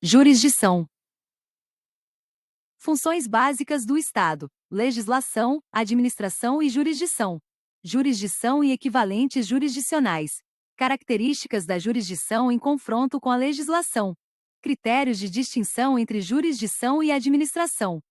Jurisdição. Funções básicas do Estado: legislação, administração e jurisdição. Jurisdição e equivalentes jurisdicionais. Características da jurisdição em confronto com a legislação. Critérios de distinção entre jurisdição e administração.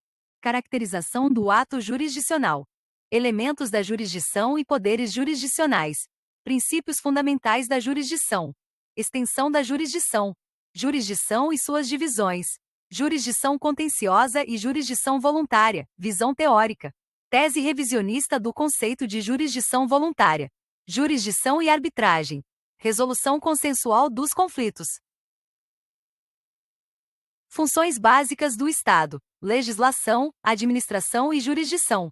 Caracterização do ato jurisdicional. Elementos da jurisdição e poderes jurisdicionais. Princípios fundamentais da jurisdição. Extensão da jurisdição. Jurisdição e suas divisões. Jurisdição contenciosa e jurisdição voluntária, visão teórica. Tese revisionista do conceito de jurisdição voluntária. Jurisdição e arbitragem. Resolução consensual dos conflitos. Funções básicas do Estado: legislação, administração e jurisdição.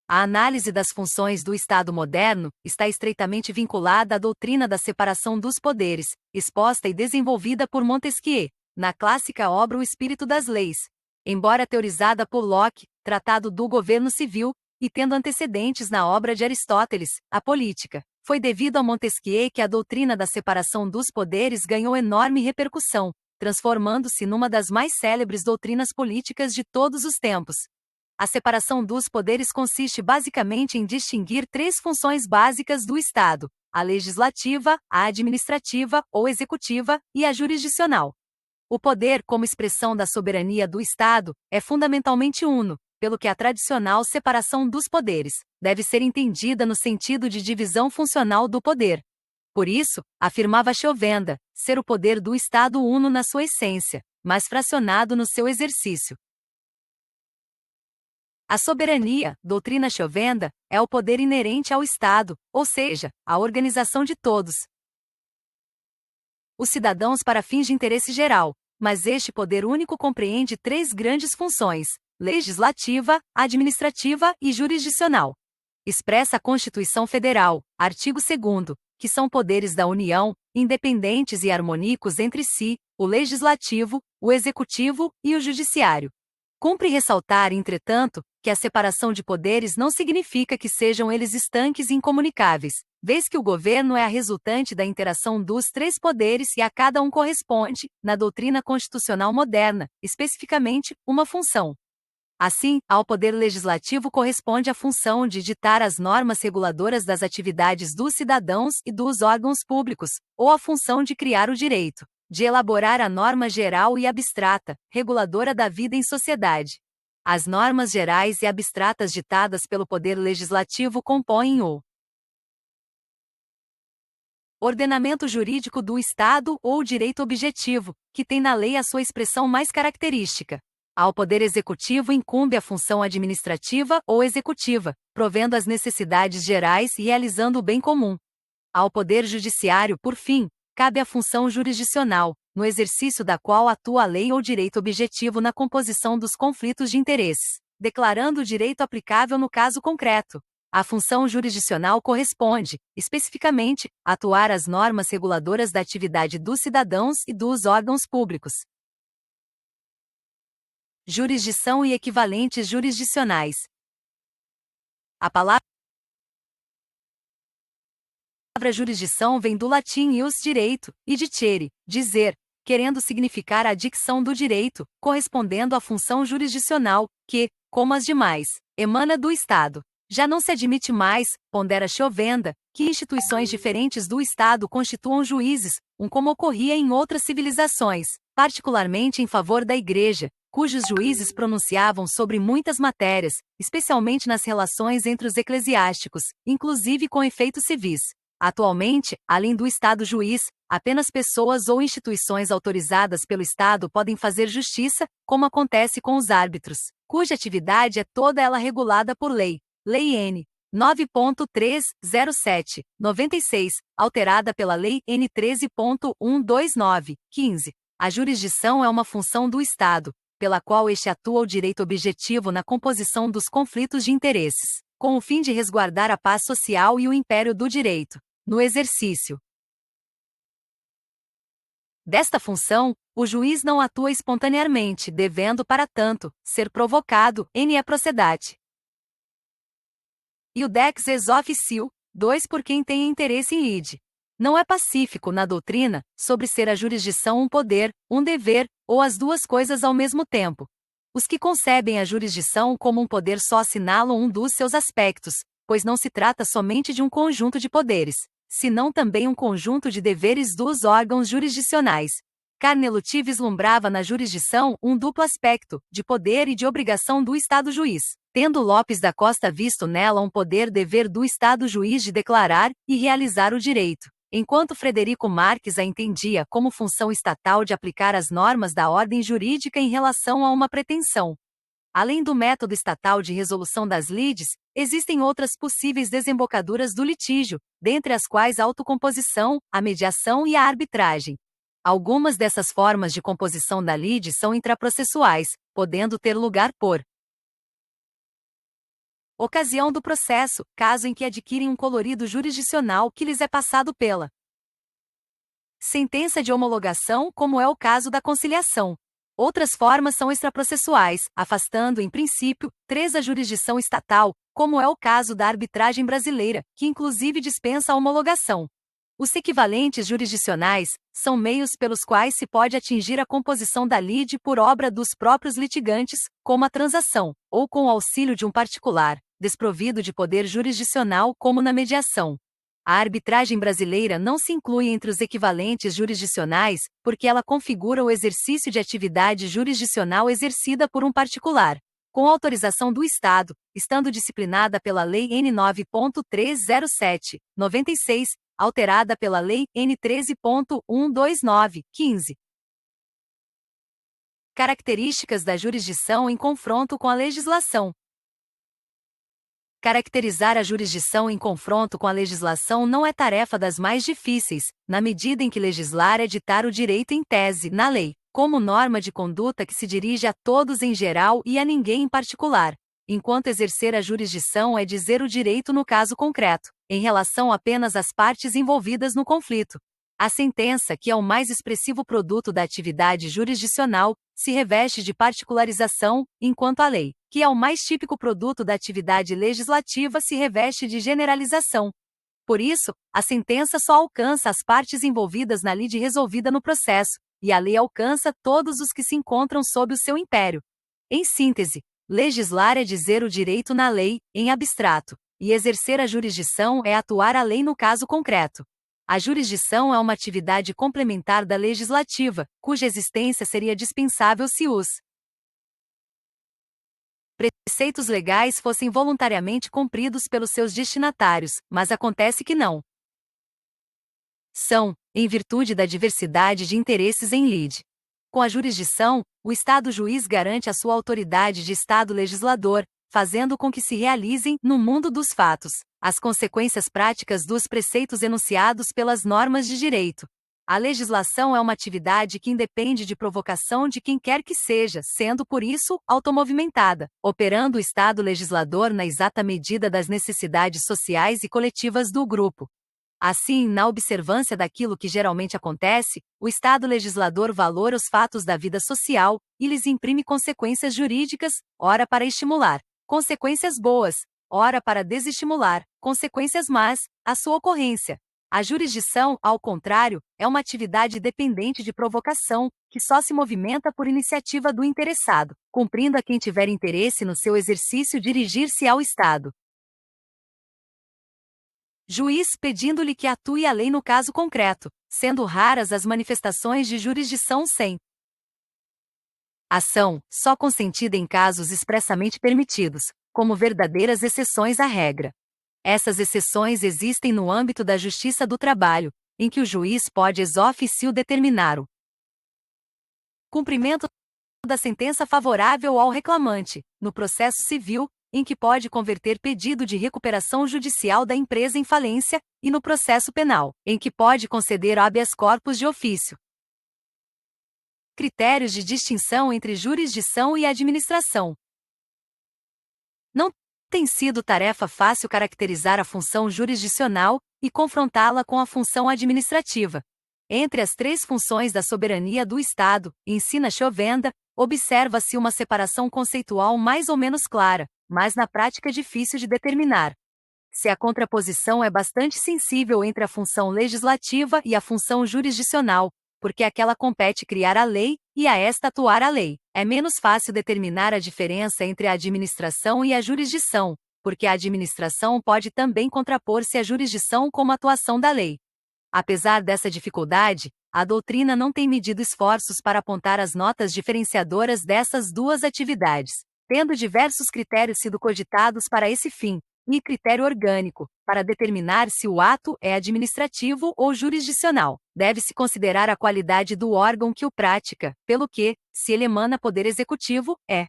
A análise das funções do Estado moderno está estreitamente vinculada à doutrina da separação dos poderes, exposta e desenvolvida por Montesquieu, na clássica obra O Espírito das Leis. Embora teorizada por Locke, Tratado do Governo Civil, e tendo antecedentes na obra de Aristóteles, A Política, foi devido a Montesquieu que a doutrina da separação dos poderes ganhou enorme repercussão, transformando-se numa das mais célebres doutrinas políticas de todos os tempos. A separação dos poderes consiste basicamente em distinguir três funções básicas do Estado: a legislativa, a administrativa ou executiva e a jurisdicional. O poder, como expressão da soberania do Estado, é fundamentalmente uno, pelo que a tradicional separação dos poderes deve ser entendida no sentido de divisão funcional do poder. Por isso, afirmava Chovenda, ser o poder do Estado uno na sua essência, mas fracionado no seu exercício. A soberania, doutrina Chovenda, é o poder inerente ao Estado, ou seja, a organização de todos os cidadãos para fins de interesse geral, mas este poder único compreende três grandes funções: legislativa, administrativa e jurisdicional. Expressa a Constituição Federal, artigo 2º, que são poderes da União, independentes e harmônicos entre si, o legislativo, o executivo e o judiciário. Cumpre ressaltar, entretanto, que a separação de poderes não significa que sejam eles estanques e incomunicáveis, vez que o governo é a resultante da interação dos três poderes e a cada um corresponde, na doutrina constitucional moderna, especificamente, uma função. Assim, ao poder legislativo corresponde a função de ditar as normas reguladoras das atividades dos cidadãos e dos órgãos públicos, ou a função de criar o direito, de elaborar a norma geral e abstrata, reguladora da vida em sociedade. As normas gerais e abstratas ditadas pelo Poder Legislativo compõem o ordenamento jurídico do Estado ou direito objetivo, que tem na lei a sua expressão mais característica. Ao Poder Executivo incumbe a função administrativa ou executiva, provendo as necessidades gerais e realizando o bem comum. Ao Poder Judiciário, por fim, cabe a função jurisdicional, no exercício da qual atua a lei ou direito objetivo na composição dos conflitos de interesses, declarando o direito aplicável no caso concreto. A função jurisdicional corresponde, especificamente, a atuar as normas reguladoras da atividade dos cidadãos e dos órgãos públicos. Jurisdição e equivalentes jurisdicionais. A palavra jurisdição vem do latim ius direito, e dicere, dizer, querendo significar a dicção do direito, correspondendo à função jurisdicional, que, como as demais, emana do Estado. Já não se admite mais, pondera Chovenda, que instituições diferentes do Estado constituam juízes, como ocorria em outras civilizações, particularmente em favor da Igreja, cujos juízes pronunciavam sobre muitas matérias, especialmente nas relações entre os eclesiásticos, inclusive com efeitos civis. Atualmente, além do Estado juiz, apenas pessoas ou instituições autorizadas pelo Estado podem fazer justiça, como acontece com os árbitros, cuja atividade é toda ela regulada por lei. Lei N. 9.307/96, alterada pela Lei N. 13.129/15. A jurisdição é uma função do Estado, pela qual este atua o direito objetivo na composição dos conflitos de interesses, com o fim de resguardar a paz social e o império do direito. No exercício desta função, o juiz não atua espontaneamente, devendo, para tanto, ser provocado, n. procedate. E o dex ex officio, 2 por quem tenha interesse em id. Não é pacífico na doutrina sobre ser a jurisdição um poder, um dever, ou as duas coisas ao mesmo tempo. Os que concebem a jurisdição como um poder só assinalam um dos seus aspectos, pois não se trata somente de um conjunto de poderes, senão também um conjunto de deveres dos órgãos jurisdicionais. Carneluti vislumbrava na jurisdição um duplo aspecto, de poder e de obrigação do Estado juiz, tendo Lopes da Costa visto nela um poder-dever do Estado juiz de declarar e realizar o direito, enquanto Frederico Marques a entendia como função estatal de aplicar as normas da ordem jurídica em relação a uma pretensão. Além do método estatal de resolução das lides, existem outras possíveis desembocaduras do litígio, dentre as quais a autocomposição, a mediação e a arbitragem. Algumas dessas formas de composição da lide são intraprocessuais, podendo ter lugar por ocasião do processo, caso em que adquirem um colorido jurisdicional que lhes é passado pela sentença de homologação, como é o caso da conciliação. Outras formas são extraprocessuais, afastando, em princípio, a jurisdição estatal, como é o caso da arbitragem brasileira, que inclusive dispensa a homologação. Os equivalentes jurisdicionais são meios pelos quais se pode atingir a composição da lide por obra dos próprios litigantes, como a transação, ou com o auxílio de um particular, desprovido de poder jurisdicional, como na mediação. A arbitragem brasileira não se inclui entre os equivalentes jurisdicionais, porque ela configura o exercício de atividade jurisdicional exercida por um particular, com autorização do Estado, estando disciplinada pela Lei N. 9.307/96, alterada pela Lei N. 13.129/15. Características da jurisdição em confronto com a legislação. Caracterizar a jurisdição em confronto com a legislação não é tarefa das mais difíceis, na medida em que legislar é ditar o direito em tese, na lei, como norma de conduta que se dirige a todos em geral e a ninguém em particular, enquanto exercer a jurisdição é dizer o direito no caso concreto, em relação apenas às partes envolvidas no conflito. A sentença, que é o mais expressivo produto da atividade jurisdicional, se reveste de particularização, enquanto a lei, que é o mais típico produto da atividade legislativa, se reveste de generalização. Por isso, a sentença só alcança as partes envolvidas na lide resolvida no processo, e a lei alcança todos os que se encontram sob o seu império. Em síntese, legislar é dizer o direito na lei, em abstrato, e exercer a jurisdição é atuar a lei no caso concreto. A jurisdição é uma atividade complementar da legislativa, cuja existência seria dispensável se os preceitos legais fossem voluntariamente cumpridos pelos seus destinatários, mas acontece que não são, em virtude da diversidade de interesses em lide. Com a jurisdição, o Estado juiz garante a sua autoridade de Estado legislador, fazendo com que se realizem, no mundo dos fatos, as consequências práticas dos preceitos enunciados pelas normas de direito. A legislação é uma atividade que independe de provocação de quem quer que seja, sendo por isso automovimentada, operando o Estado legislador na exata medida das necessidades sociais e coletivas do grupo. Assim, na observância daquilo que geralmente acontece, o Estado legislador valora os fatos da vida social e lhes imprime consequências jurídicas, ora para estimular consequências boas, ora para desestimular consequências más, a sua ocorrência. A jurisdição, ao contrário, é uma atividade dependente de provocação, que só se movimenta por iniciativa do interessado, cumprindo a quem tiver interesse no seu exercício dirigir-se ao Estado juiz pedindo-lhe que atue a lei no caso concreto, sendo raras as manifestações de jurisdição sem ação, só consentida em casos expressamente permitidos, como verdadeiras exceções à regra. Essas exceções existem no âmbito da justiça do trabalho, em que o juiz pode ex officio determinar o cumprimento da sentença favorável ao reclamante, no processo civil, em que pode converter pedido de recuperação judicial da empresa em falência, e no processo penal, em que pode conceder habeas corpus de ofício. Critérios de distinção entre jurisdição e administração. Não tem sido tarefa fácil caracterizar a função jurisdicional e confrontá-la com a função administrativa. Entre as três funções da soberania do Estado, ensina Chovenda, observa-se uma separação conceitual mais ou menos clara, mas na prática difícil de determinar. se a contraposição é bastante sensível entre a função legislativa e a função jurisdicional, porque aquela compete criar a lei e a esta atuar a lei. É menos fácil determinar a diferença entre a administração e a jurisdição, porque a administração pode também contrapor-se à jurisdição como atuação da lei. Apesar dessa dificuldade, a doutrina não tem medido esforços para apontar as notas diferenciadoras dessas duas atividades, tendo diversos critérios sido cogitados para esse fim, e critério orgânico, para determinar se o ato é administrativo ou jurisdicional. Deve-se considerar a qualidade do órgão que o pratica, pelo que, se ele emana poder executivo, é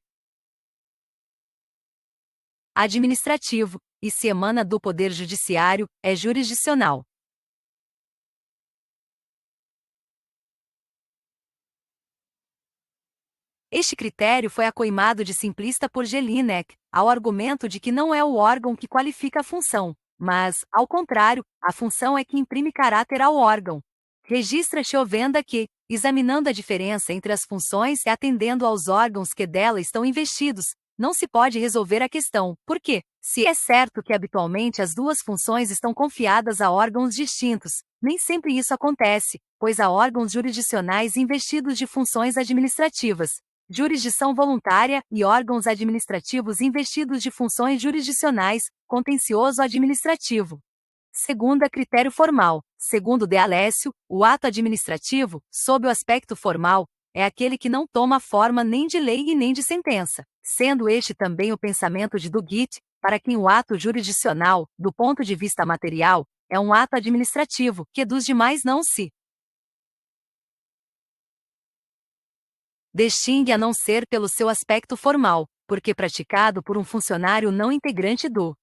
administrativo, e se emana do poder judiciário, é jurisdicional. Este critério foi acoimado de simplista por Jelinek, ao argumento de que não é o órgão que qualifica a função, mas, ao contrário, a função é que imprime caráter ao órgão. Registra Chovenda que, examinando a diferença entre as funções e atendendo aos órgãos que dela estão investidos, não se pode resolver a questão, porque, se é certo que habitualmente as duas funções estão confiadas a órgãos distintos, nem sempre isso acontece, pois há órgãos jurisdicionais investidos de funções administrativas, jurisdição voluntária e órgãos administrativos investidos de funções jurisdicionais, contencioso administrativo. Segunda, critério formal. Segundo de Alessio, o ato administrativo, sob o aspecto formal, é aquele que não toma forma nem de lei e nem de sentença, sendo este também o pensamento de Duguit, para quem o ato jurisdicional, do ponto de vista material, é um ato administrativo, que dos demais não se distingue a não ser pelo seu aspecto formal, porque praticado por um funcionário não integrante do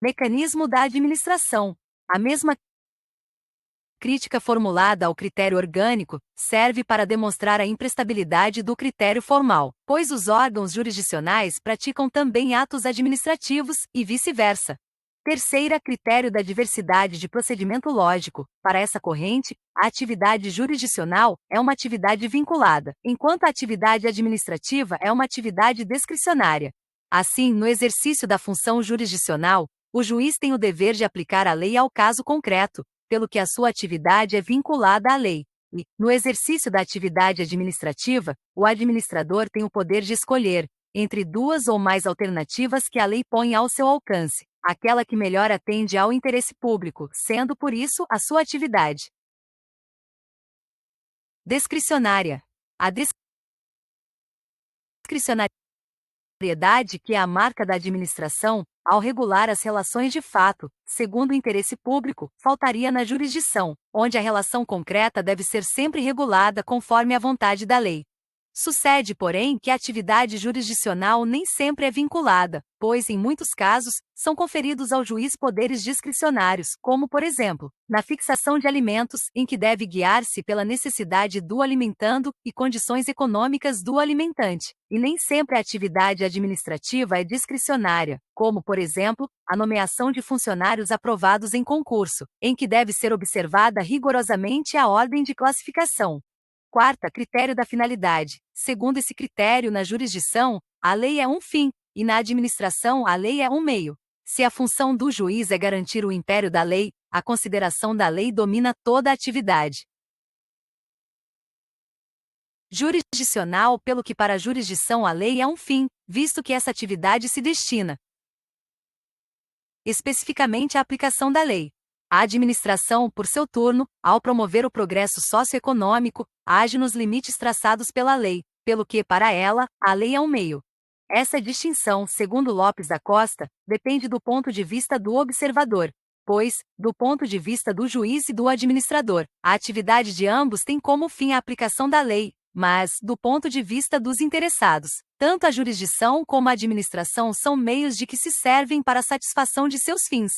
mecanismo da administração. A mesma crítica formulada ao critério orgânico serve para demonstrar a imprestabilidade do critério formal, pois os órgãos jurisdicionais praticam também atos administrativos e vice-versa. Terceira, critério da diversidade de procedimento lógico. Para essa corrente, a atividade jurisdicional é uma atividade vinculada, enquanto a atividade administrativa é uma atividade discricionária. Assim, no exercício da função jurisdicional, o juiz tem o dever de aplicar a lei ao caso concreto, pelo que a sua atividade é vinculada à lei. E, no exercício da atividade administrativa, o administrador tem o poder de escolher, entre duas ou mais alternativas que a lei põe ao seu alcance, aquela que melhor atende ao interesse público, sendo por isso a sua atividade discricionária. A discricionariedade, que é a marca da administração, ao regular as relações de fato, segundo o interesse público, faltaria na jurisdição, onde a relação concreta deve ser sempre regulada conforme a vontade da lei. Sucede, porém, que a atividade jurisdicional nem sempre é vinculada, pois, em muitos casos, são conferidos ao juiz poderes discricionários, como, por exemplo, na fixação de alimentos, em que deve guiar-se pela necessidade do alimentando e condições econômicas do alimentante. E nem sempre a atividade administrativa é discricionária, como, por exemplo, a nomeação de funcionários aprovados em concurso, em que deve ser observada rigorosamente a ordem de classificação. Quarta, critério da finalidade. Segundo esse critério, na jurisdição, a lei é um fim, e na administração a lei é um meio. Se a função do juiz é garantir o império da lei, a consideração da lei domina toda a atividade jurisdicional, pelo que para a jurisdição a lei é um fim, visto que essa atividade se destina especificamente à aplicação da lei. A administração, por seu turno, ao promover o progresso socioeconômico, age nos limites traçados pela lei, pelo que, para ela, a lei é um meio. Essa distinção, segundo Lopes da Costa, depende do ponto de vista do observador, pois, do ponto de vista do juiz e do administrador, a atividade de ambos tem como fim a aplicação da lei, mas, do ponto de vista dos interessados, tanto a jurisdição como a administração são meios de que se servem para a satisfação de seus fins.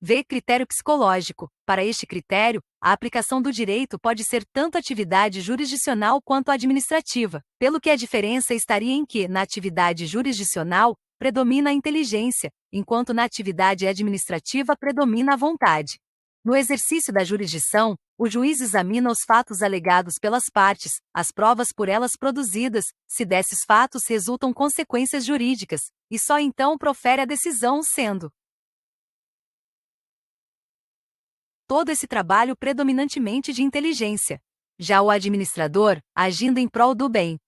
V. Critério psicológico. Para este critério, a aplicação do direito pode ser tanto atividade jurisdicional quanto administrativa, pelo que a diferença estaria em que, na atividade jurisdicional, predomina a inteligência, enquanto na atividade administrativa predomina a vontade. No exercício da jurisdição, O juiz examina os fatos alegados pelas partes, as provas por elas produzidas, se desses fatos resultam consequências jurídicas, e só então profere a decisão, sendo todo esse trabalho predominantemente de inteligência. Já o administrador, agindo em prol do bem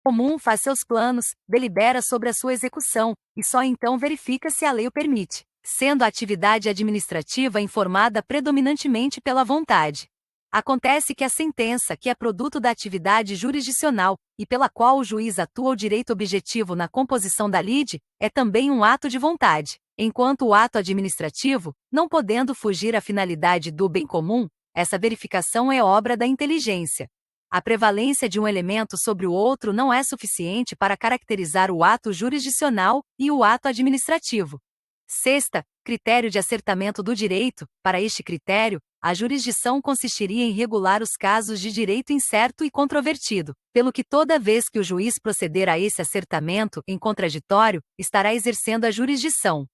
comum, faz seus planos, delibera sobre a sua execução, e só então verifica se a lei o permite, sendo a atividade administrativa informada predominantemente pela vontade. Acontece que a sentença, que é produto da atividade jurisdicional, e pela qual o juiz atua o direito objetivo na composição da lide, é também um ato de vontade, enquanto o ato administrativo, não podendo fugir à finalidade do bem comum, essa verificação é obra da inteligência. A prevalência de um elemento sobre o outro não é suficiente para caracterizar o ato jurisdicional e o ato administrativo. Sexta, critério de acertamento do direito. Para este critério, a jurisdição consistiria em regular os casos de direito incerto e controvertido, pelo que toda vez que o juiz proceder a esse acertamento em contraditório, estará exercendo a jurisdição.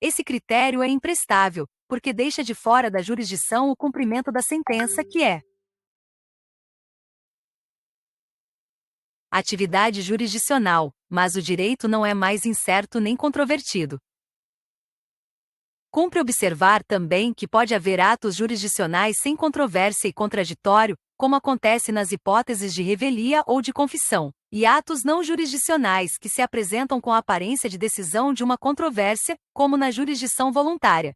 Esse critério é imprestável, porque deixa de fora da jurisdição o cumprimento da sentença, que é atividade jurisdicional, mas o direito não é mais incerto nem controvertido. Cumpre observar também que pode haver atos jurisdicionais sem controvérsia e contraditório, como acontece nas hipóteses de revelia ou de confissão, e atos não jurisdicionais que se apresentam com a aparência de decisão de uma controvérsia, como na jurisdição voluntária.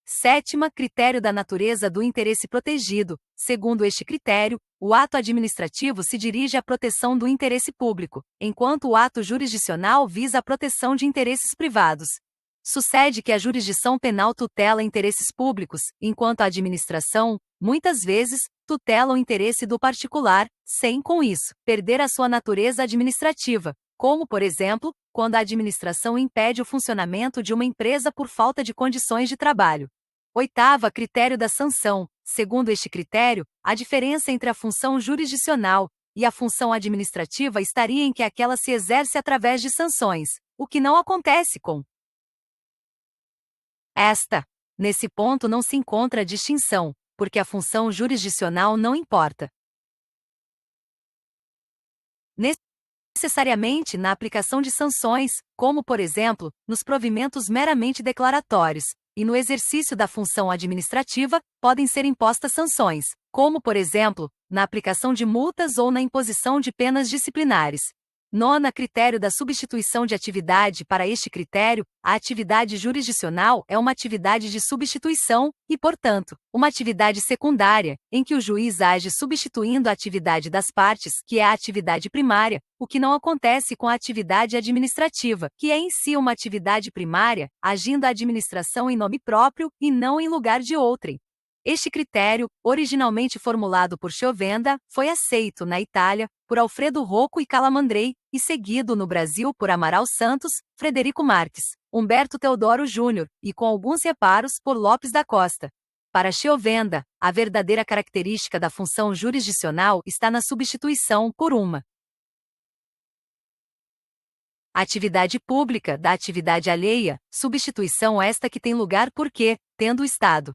Sétima, critério da natureza do interesse protegido. Segundo este critério, o ato administrativo se dirige à proteção do interesse público, enquanto o ato jurisdicional visa a proteção de interesses privados. Sucede que a jurisdição penal tutela interesses públicos, enquanto a administração, muitas vezes, tutela o interesse do particular, sem, com isso, perder a sua natureza administrativa, como, por exemplo, quando a administração impede o funcionamento de uma empresa por falta de condições de trabalho. Oitava, critério da sanção. Segundo este critério, a diferença entre a função jurisdicional e a função administrativa estaria em que aquela se exerce através de sanções, o que não acontece com esta. Nesse ponto não se encontra distinção, porque a função jurisdicional não importa necessariamente na aplicação de sanções, como, por exemplo, nos provimentos meramente declaratórios, e no exercício da função administrativa, podem ser impostas sanções, como, por exemplo, na aplicação de multas ou na imposição de penas disciplinares. Nona, critério da substituição de atividade. Para este critério, a atividade jurisdicional é uma atividade de substituição e, portanto, uma atividade secundária, em que o juiz age substituindo a atividade das partes, que é a atividade primária, o que não acontece com a atividade administrativa, que é em si uma atividade primária, agindo a administração em nome próprio e não em lugar de outrem. Este critério, originalmente formulado por Chiovenda, foi aceito na Itália por Alfredo Rocco e Calamandrei, e seguido no Brasil por Amaral Santos, Frederico Marques, Humberto Teodoro Júnior, e com alguns reparos por Lopes da Costa. Para Chiovenda, a verdadeira característica da função jurisdicional está na substituição por uma atividade pública da atividade alheia, substituição esta que tem lugar porque, tendo o Estado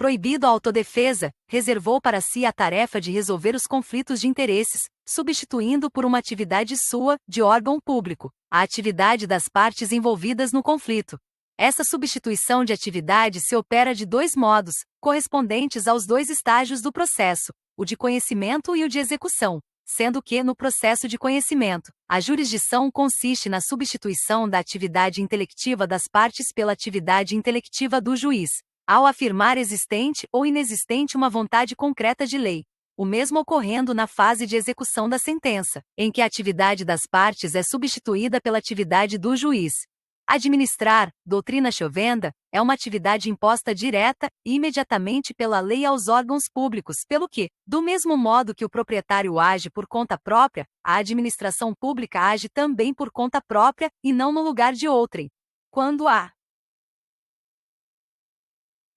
proibido a autodefesa, reservou para si a tarefa de resolver os conflitos de interesses, substituindo por uma atividade sua, de órgão público, a atividade das partes envolvidas no conflito. Essa substituição de atividade se opera de dois modos, correspondentes aos dois estágios do processo, o de conhecimento e o de execução, sendo que, no processo de conhecimento, a jurisdição consiste na substituição da atividade intelectiva das partes pela atividade intelectiva do juiz, ao afirmar existente ou inexistente uma vontade concreta de lei. O mesmo ocorrendo na fase de execução da sentença, em que a atividade das partes é substituída pela atividade do juiz. Administrar, doutrina Chiovenda, é uma atividade imposta direta e imediatamente pela lei aos órgãos públicos, pelo que, do mesmo modo que o proprietário age por conta própria, a administração pública age também por conta própria e não no lugar de outrem. Quando a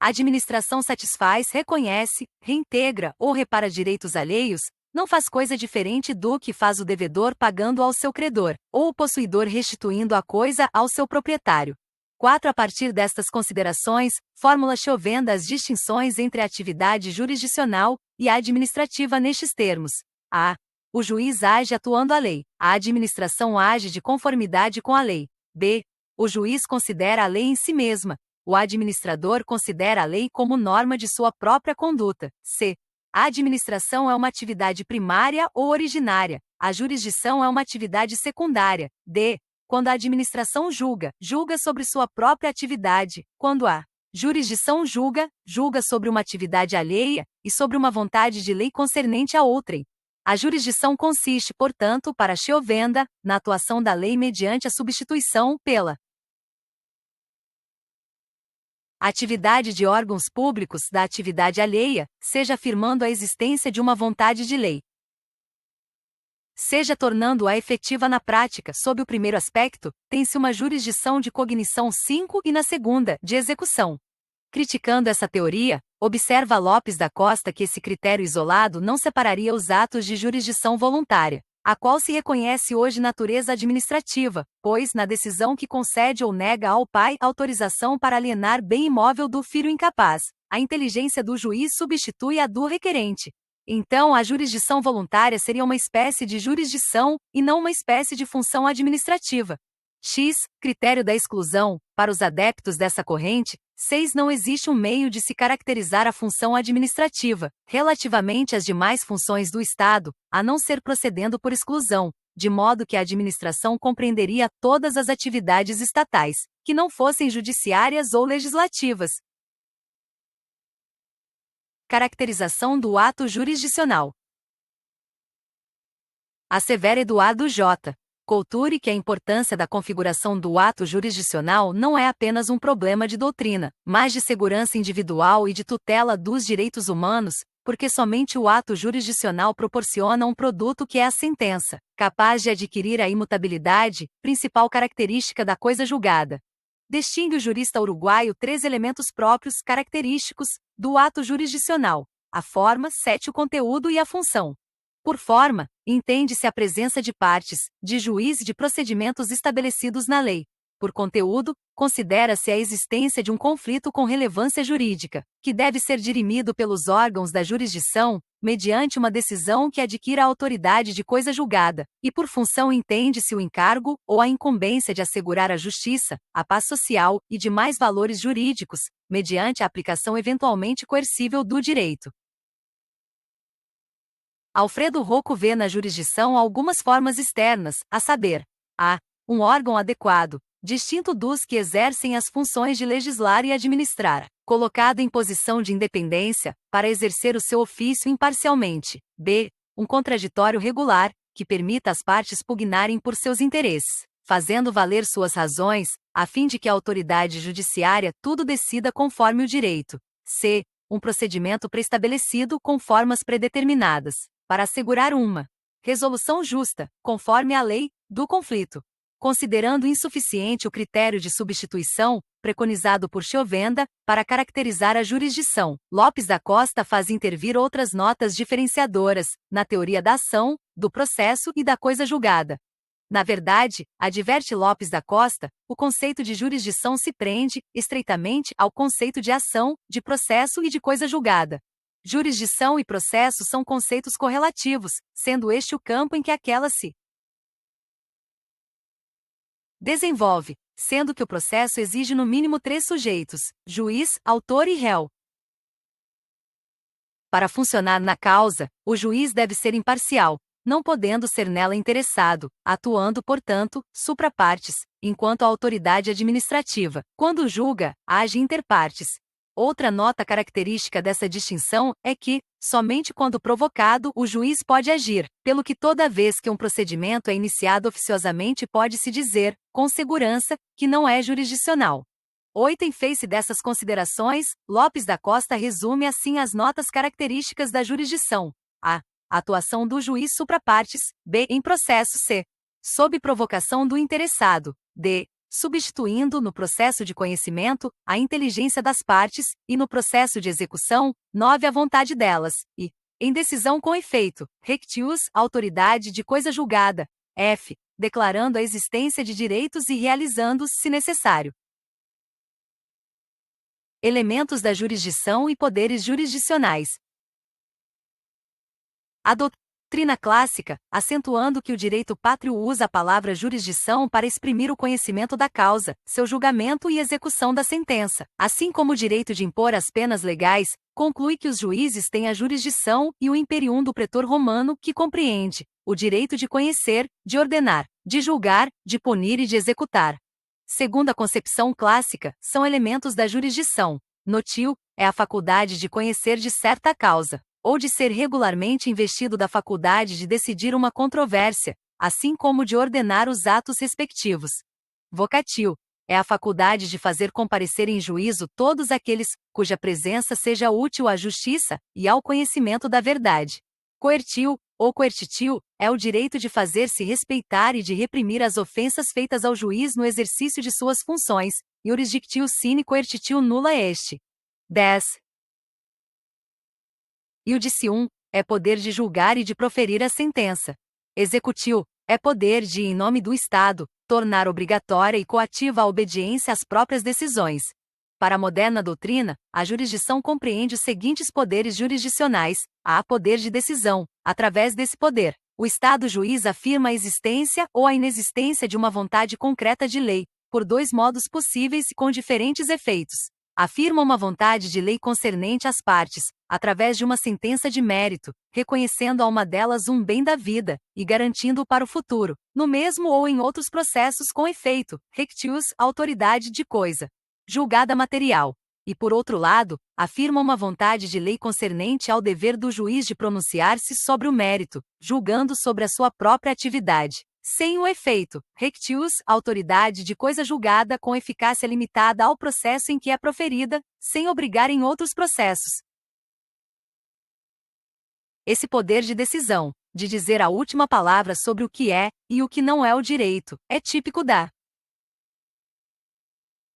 administração satisfaz, reconhece, reintegra ou repara direitos alheios, não faz coisa diferente do que faz o devedor pagando ao seu credor, ou o possuidor restituindo a coisa ao seu proprietário. 4. A partir destas considerações, fórmula chovendo as distinções entre a atividade jurisdicional e a administrativa nestes termos. A. O juiz age atuando a lei. A administração age de conformidade com a lei. B. O juiz considera a lei em si mesma. O administrador considera a lei como norma de sua própria conduta. C. A administração é uma atividade primária ou originária. A jurisdição é uma atividade secundária. D. Quando a administração julga sobre sua própria atividade. Quando a jurisdição julga sobre uma atividade alheia e sobre uma vontade de lei concernente a outrem. A jurisdição consiste, portanto, para Chovenda, na atuação da lei mediante a substituição pela atividade de órgãos públicos da atividade alheia, seja afirmando a existência de uma vontade de lei, seja tornando-a efetiva na prática. Sob o primeiro aspecto, tem-se uma jurisdição de cognição 5 e na segunda, de execução. Criticando essa teoria, observa Lopes da Costa que esse critério isolado não separaria os atos de jurisdição voluntária, a qual se reconhece hoje natureza administrativa, pois, na decisão que concede ou nega ao pai autorização para alienar bem imóvel do filho incapaz, a inteligência do juiz substitui a do requerente. Então, a jurisdição voluntária seria uma espécie de jurisdição, e não uma espécie de função administrativa. X. Critério da exclusão. Para os adeptos dessa corrente, 6. Não existe um meio de se caracterizar a função administrativa, relativamente às demais funções do Estado, a não ser procedendo por exclusão, de modo que a administração compreenderia todas as atividades estatais, que não fossem judiciárias ou legislativas. Caracterização do ato jurisdicional. Assevera Eduardo J. Couture que a importância da configuração do ato jurisdicional não é apenas um problema de doutrina, mas de segurança individual e de tutela dos direitos humanos, porque somente o ato jurisdicional proporciona um produto que é a sentença, capaz de adquirir a imutabilidade, principal característica da coisa julgada. Distingue o jurista uruguaio 3 elementos próprios característicos do ato jurisdicional: a forma, 7, o conteúdo e a função. Por forma, entende-se a presença de partes, de juiz e de procedimentos estabelecidos na lei. Por conteúdo, considera-se a existência de um conflito com relevância jurídica, que deve ser dirimido pelos órgãos da jurisdição, mediante uma decisão que adquira a autoridade de coisa julgada, e por função entende-se o encargo ou a incumbência de assegurar a justiça, a paz social e demais valores jurídicos, mediante a aplicação eventualmente coercível do direito. Alfredo Rocco vê na jurisdição algumas formas externas, a saber, a. Um órgão adequado, distinto dos que exercem as funções de legislar e administrar, colocado em posição de independência, para exercer o seu ofício imparcialmente. B. Um contraditório regular, que permita às partes pugnarem por seus interesses, fazendo valer suas razões, a fim de que a autoridade judiciária tudo decida conforme o direito. C. Um procedimento preestabelecido com formas predeterminadas, para assegurar uma resolução justa, conforme a lei, do conflito. Considerando insuficiente o critério de substituição, preconizado por Chovenda, para caracterizar a jurisdição, Lopes da Costa faz intervir outras notas diferenciadoras, na teoria da ação, do processo e da coisa julgada. Na verdade, adverte Lopes da Costa, o conceito de jurisdição se prende, estreitamente, ao conceito de ação, de processo e de coisa julgada. Jurisdição e processo são conceitos correlativos, sendo este o campo em que aquela se desenvolve, sendo que o processo exige no mínimo 3 sujeitos: juiz, autor e réu. Para funcionar na causa, o juiz deve ser imparcial, não podendo ser nela interessado, atuando, portanto, supra partes, enquanto a autoridade administrativa, quando julga, age inter partes. Outra nota característica dessa distinção é que, somente quando provocado, o juiz pode agir, pelo que toda vez que um procedimento é iniciado oficiosamente pode-se dizer, com segurança, que não é jurisdicional. 8. Em face dessas considerações, Lopes da Costa resume assim as notas características da jurisdição: a. Atuação do juiz supra partes. B. Em processo. C. Sob provocação do interessado. D. Substituindo no processo de conhecimento a inteligência das partes, e no processo de execução, 9. A vontade delas, e Em decisão com efeito, rectius, autoridade de coisa julgada. F. Declarando a existência de direitos e realizando-os se necessário. Elementos da jurisdição e poderes jurisdicionais. A doutrina clássica, acentuando que o direito pátrio usa a palavra jurisdição para exprimir o conhecimento da causa, seu julgamento e execução da sentença, assim como o direito de impor as penas legais, conclui que os juízes têm a jurisdição e o imperium do pretor romano, que compreende o direito de conhecer, de ordenar, de julgar, de punir e de executar. Segundo a concepção clássica, são elementos da jurisdição. Notio é a faculdade de conhecer de certa causa, ou de ser regularmente investido da faculdade de decidir uma controvérsia, assim como de ordenar os atos respectivos. Vocatio é a faculdade de fazer comparecer em juízo todos aqueles cuja presença seja útil à justiça e ao conhecimento da verdade. Coertio ou coercitio é o direito de fazer-se respeitar e de reprimir as ofensas feitas ao juiz no exercício de suas funções. Jurisdictio sine coercitio nulla est. 10. Iudicium é poder de julgar e de proferir a sentença. Executio é poder de, em nome do Estado, tornar obrigatória e coativa a obediência às próprias decisões. Para a moderna doutrina, a jurisdição compreende os seguintes poderes jurisdicionais. Há poder de decisão. Através desse poder, o Estado juiz afirma a existência ou a inexistência de uma vontade concreta de lei, por dois modos possíveis e com diferentes efeitos. Afirma uma vontade de lei concernente às partes, através de uma sentença de mérito, reconhecendo a uma delas um bem da vida, e garantindo-o para o futuro, no mesmo ou em outros processos com efeito, rectius, autoridade de coisa julgada material. E por outro lado, afirma uma vontade de lei concernente ao dever do juiz de pronunciar-se sobre o mérito, julgando sobre a sua própria atividade. Sem o efeito, rectius, autoridade de coisa julgada com eficácia limitada ao processo em que é proferida, sem obrigar em outros processos. Esse poder de decisão, de dizer a última palavra sobre o que é e o que não é o direito, é típico da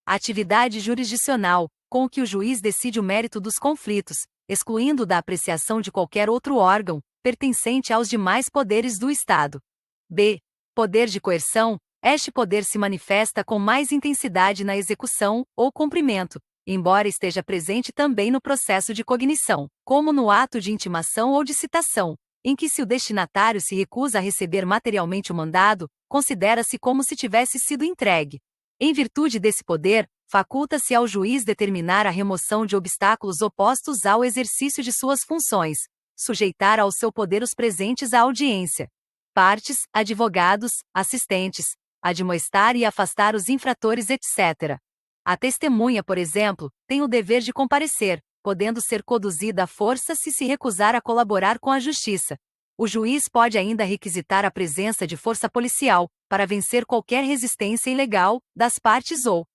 atividade jurisdicional, com o que o juiz decide o mérito dos conflitos, excluindo da apreciação de qualquer outro órgão, pertencente aos demais poderes do Estado. B. Poder de coerção. Este poder se manifesta com mais intensidade na execução, ou cumprimento, embora esteja presente também no processo de cognição, como no ato de intimação ou de citação, em que se o destinatário se recusa a receber materialmente o mandado, considera-se como se tivesse sido entregue. Em virtude desse poder, faculta-se ao juiz determinar a remoção de obstáculos opostos ao exercício de suas funções, sujeitar ao seu poder os presentes à audiência, partes, advogados, assistentes, admoestar e afastar os infratores, etc. A testemunha, por exemplo, tem o dever de comparecer, podendo ser conduzida à força se recusar a colaborar com a justiça. O juiz pode ainda requisitar a presença de força policial, para vencer qualquer resistência ilegal, das partes ou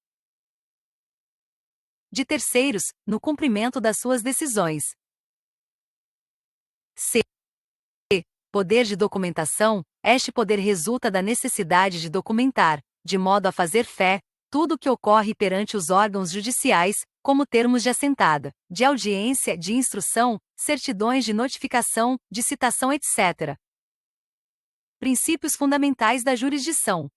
de terceiros, no cumprimento das suas decisões. C. Poder de documentação. Este poder resulta da necessidade de documentar, de modo a fazer fé, tudo o que ocorre perante os órgãos judiciais, como termos de assentada, de audiência, de instrução, certidões de notificação, de citação, etc. Princípios fundamentais da jurisdição.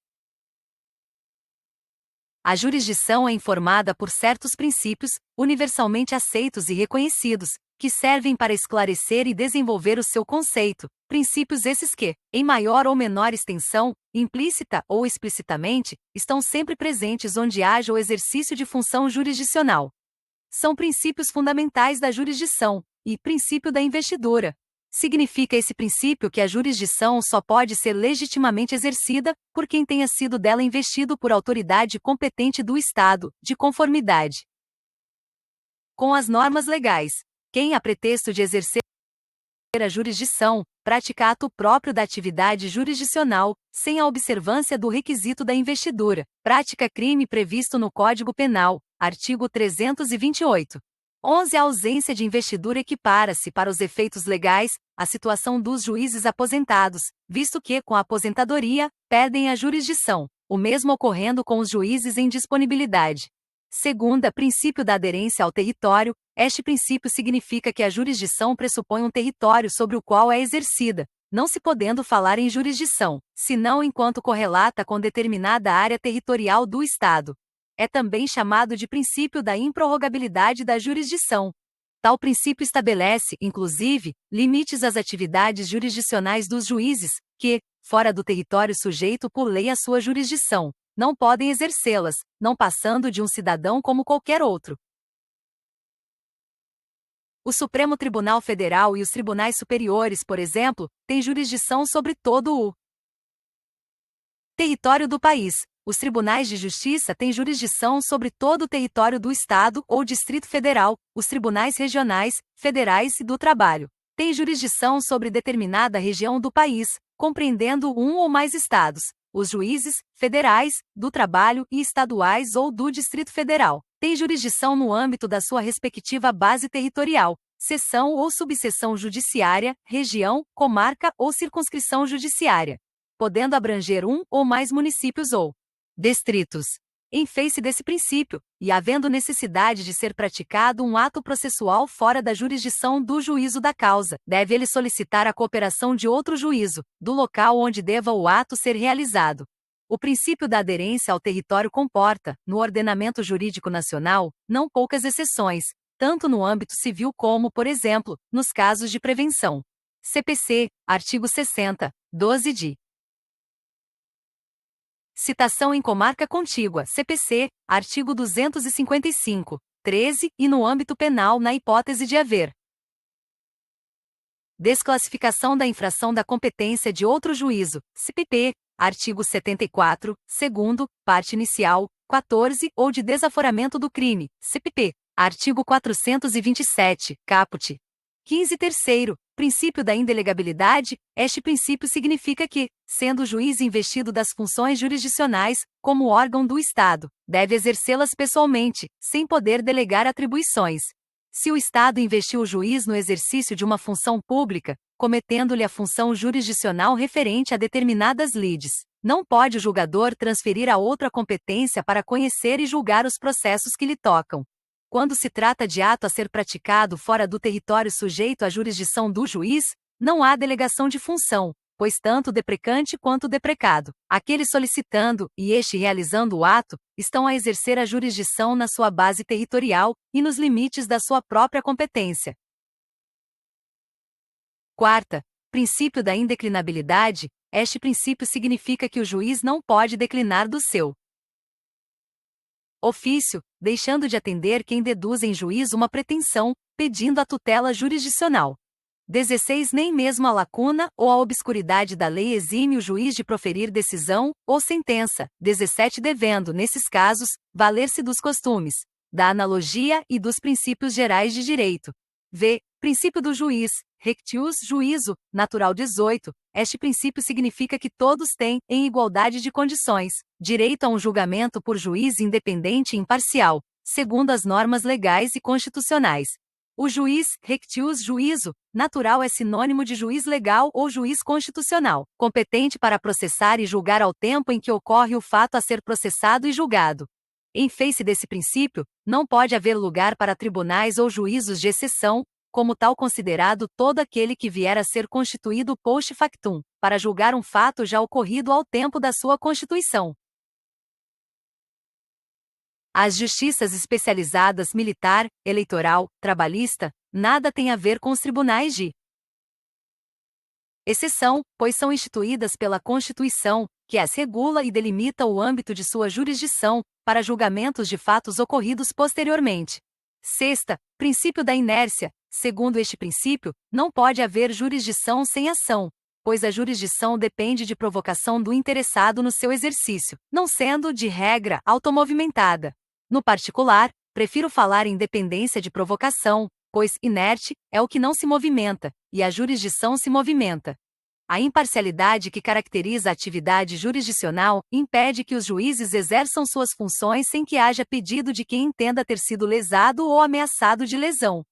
A jurisdição é informada por certos princípios, universalmente aceitos e reconhecidos, que servem para esclarecer e desenvolver o seu conceito, princípios esses que, em maior ou menor extensão, implícita ou explicitamente, estão sempre presentes onde haja o exercício de função jurisdicional. São princípios fundamentais da jurisdição, e princípio da investidura. Significa esse princípio que a jurisdição só pode ser legitimamente exercida por quem tenha sido dela investido por autoridade competente do Estado, de conformidade com as normas legais. Quem, a pretexto de exercer a jurisdição, pratica ato próprio da atividade jurisdicional, sem a observância do requisito da investidura, pratica crime previsto no Código Penal, artigo 328. 11. A ausência de investidura equipara-se, para os efeitos legais, à situação dos juízes aposentados, visto que, com a aposentadoria, perdem a jurisdição, o mesmo ocorrendo com os juízes em disponibilidade. Segunda, princípio da aderência ao território. Este princípio significa que a jurisdição pressupõe um território sobre o qual é exercida, não se podendo falar em jurisdição, senão enquanto correlata com determinada área territorial do Estado. É também chamado de princípio da improrrogabilidade da jurisdição. Tal princípio estabelece, inclusive, limites às atividades jurisdicionais dos juízes, que, fora do território sujeito por lei à sua jurisdição, não podem exercê-las, não passando de um cidadão como qualquer outro. O Supremo Tribunal Federal e os tribunais superiores, por exemplo, têm jurisdição sobre todo o território do país. Os tribunais de justiça têm jurisdição sobre todo o território do Estado ou Distrito Federal. Os tribunais regionais, federais e do trabalho têm jurisdição sobre determinada região do país, compreendendo um ou mais estados. Os juízes federais, do trabalho e estaduais ou do Distrito Federal têm jurisdição no âmbito da sua respectiva base territorial, seção ou subseção judiciária, região, comarca ou circunscrição judiciária, podendo abranger um ou mais municípios ou distritos. Em face desse princípio, e havendo necessidade de ser praticado um ato processual fora da jurisdição do juízo da causa, deve ele solicitar a cooperação de outro juízo, do local onde deva o ato ser realizado. O princípio da aderência ao território comporta, no ordenamento jurídico nacional, não poucas exceções, tanto no âmbito civil como, por exemplo, nos casos de prevenção. CPC, artigo 60, 12 de citação em comarca contígua, CPC, artigo 255, 13, e no âmbito penal na hipótese de haver desclassificação da infração da competência de outro juízo, CPP, artigo 74, segundo, parte inicial, 14, ou de desaforamento do crime, CPP, artigo 427, caput. 15. Terceiro, princípio da indelegabilidade. Este princípio significa que, sendo o juiz investido das funções jurisdicionais, como órgão do Estado, deve exercê-las pessoalmente, sem poder delegar atribuições. Se o Estado investiu o juiz no exercício de uma função pública, cometendo-lhe a função jurisdicional referente a determinadas lides, não pode o julgador transferir a outra competência para conhecer e julgar os processos que lhe tocam. Quando se trata de ato a ser praticado fora do território sujeito à jurisdição do juiz, não há delegação de função, pois tanto o deprecante quanto o deprecado, aquele solicitando e este realizando o ato, estão a exercer a jurisdição na sua base territorial e nos limites da sua própria competência. Quarta, princípio da indeclinabilidade. Este princípio significa que o juiz não pode declinar do seu ofício, deixando de atender quem deduz em juízo uma pretensão, pedindo a tutela jurisdicional. 16. Nem mesmo a lacuna ou a obscuridade da lei exime o juiz de proferir decisão ou sentença. 17. Devendo, nesses casos, valer-se dos costumes, da analogia e dos princípios gerais de direito. V. Princípio do juiz, rectius juízo, natural. 18. Este princípio significa que todos têm, em igualdade de condições, direito a um julgamento por juiz independente e imparcial, segundo as normas legais e constitucionais. O juiz, rectius juízo, natural é sinônimo de juiz legal ou juiz constitucional, competente para processar e julgar ao tempo em que ocorre o fato a ser processado e julgado. Em face desse princípio, não pode haver lugar para tribunais ou juízos de exceção, como tal considerado todo aquele que vier a ser constituído post factum, para julgar um fato já ocorrido ao tempo da sua constituição. As justiças especializadas militar, eleitoral, trabalhista, nada têm a ver com os tribunais de exceção, pois são instituídas pela Constituição, que as regula e delimita o âmbito de sua jurisdição, para julgamentos de fatos ocorridos posteriormente. Sexta, princípio da inércia. Segundo este princípio, não pode haver jurisdição sem ação, pois a jurisdição depende de provocação do interessado no seu exercício, não sendo, de regra, automovimentada. No particular, prefiro falar em dependência de provocação, pois inerte é o que não se movimenta, e a jurisdição se movimenta. A imparcialidade que caracteriza a atividade jurisdicional impede que os juízes exerçam suas funções sem que haja pedido de quem entenda ter sido lesado ou ameaçado de lesão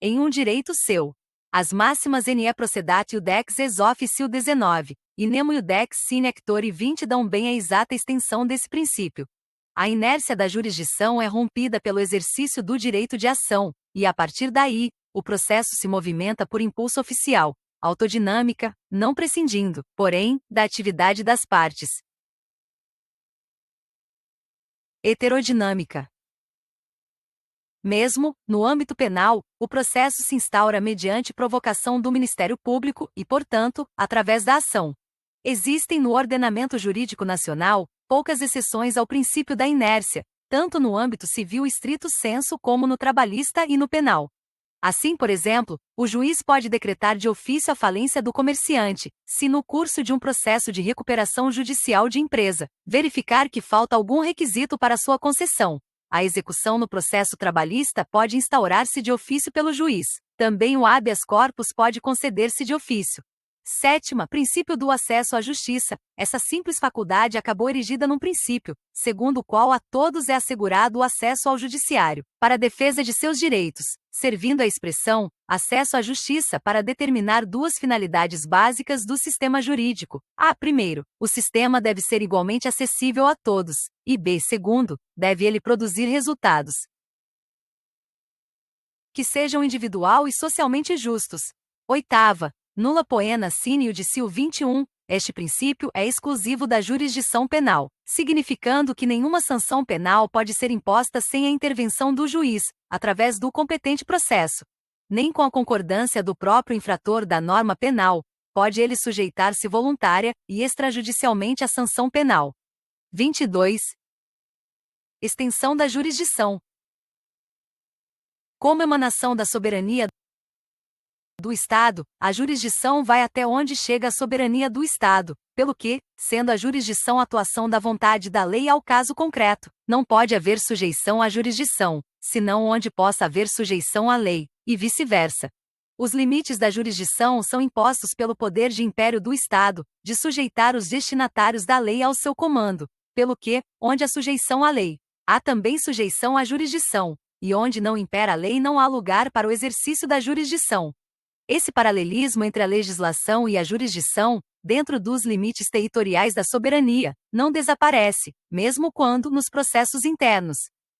em um direito seu. As máximas NE Procedatio Dex ex officio 19, e Nemo Dex sine actori 20 dão bem a exata extensão desse princípio. A inércia da jurisdição é rompida pelo exercício do direito de ação, e a partir daí, o processo se movimenta por impulso oficial, autodinâmica, não prescindindo, porém, da atividade das partes. Heterodinâmica. Mesmo, no âmbito penal, o processo se instaura mediante provocação do Ministério Público e, portanto, através da ação. Existem no ordenamento jurídico nacional poucas exceções ao princípio da inércia, tanto no âmbito civil estrito sensu como no trabalhista e no penal. Assim, por exemplo, o juiz pode decretar de ofício a falência do comerciante, se no curso de um processo de recuperação judicial de empresa, verificar que falta algum requisito para sua concessão. A execução no processo trabalhista pode instaurar-se de ofício pelo juiz. Também o habeas corpus pode conceder-se de ofício. Sétima, princípio do acesso à justiça. Essa simples faculdade acabou erigida num princípio, segundo o qual a todos é assegurado o acesso ao judiciário, para a defesa de seus direitos, servindo a expressão acesso à justiça para determinar duas finalidades básicas do sistema jurídico. A. Primeiro, o sistema deve ser igualmente acessível a todos, e B. Segundo, deve ele produzir resultados que sejam individual e socialmente justos. Oitava, nulla poena sine iudicio 21, este princípio é exclusivo da jurisdição penal, significando que nenhuma sanção penal pode ser imposta sem a intervenção do juiz, através do competente processo. Nem com a concordância do próprio infrator da norma penal, pode ele sujeitar-se voluntária e extrajudicialmente à sanção penal. 22. Extensão da jurisdição. Como emanação da soberania do Estado, a jurisdição vai até onde chega a soberania do Estado, pelo que, sendo a jurisdição a atuação da vontade da lei ao caso concreto, não pode haver sujeição à jurisdição, senão onde possa haver sujeição à lei, e vice-versa. Os limites da jurisdição são impostos pelo poder de império do Estado, de sujeitar os destinatários da lei ao seu comando, pelo que, onde há sujeição à lei, há também sujeição à jurisdição, e onde não impera a lei não há lugar para o exercício da jurisdição. Esse paralelismo entre a legislação e a jurisdição, dentro dos limites territoriais da soberania, não desaparece, mesmo quando nos processos internos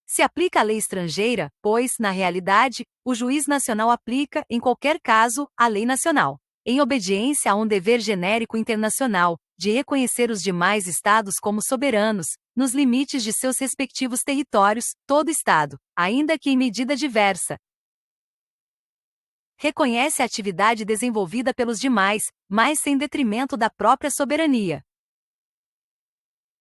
se aplica a lei estrangeira, pois, na realidade, o juiz nacional aplica, em qualquer caso, a lei nacional, em obediência a um dever genérico internacional, de reconhecer os demais estados como soberanos, nos limites de seus respectivos territórios, todo estado, ainda que em medida diversa, reconhece a atividade desenvolvida pelos demais, mas sem detrimento da própria soberania.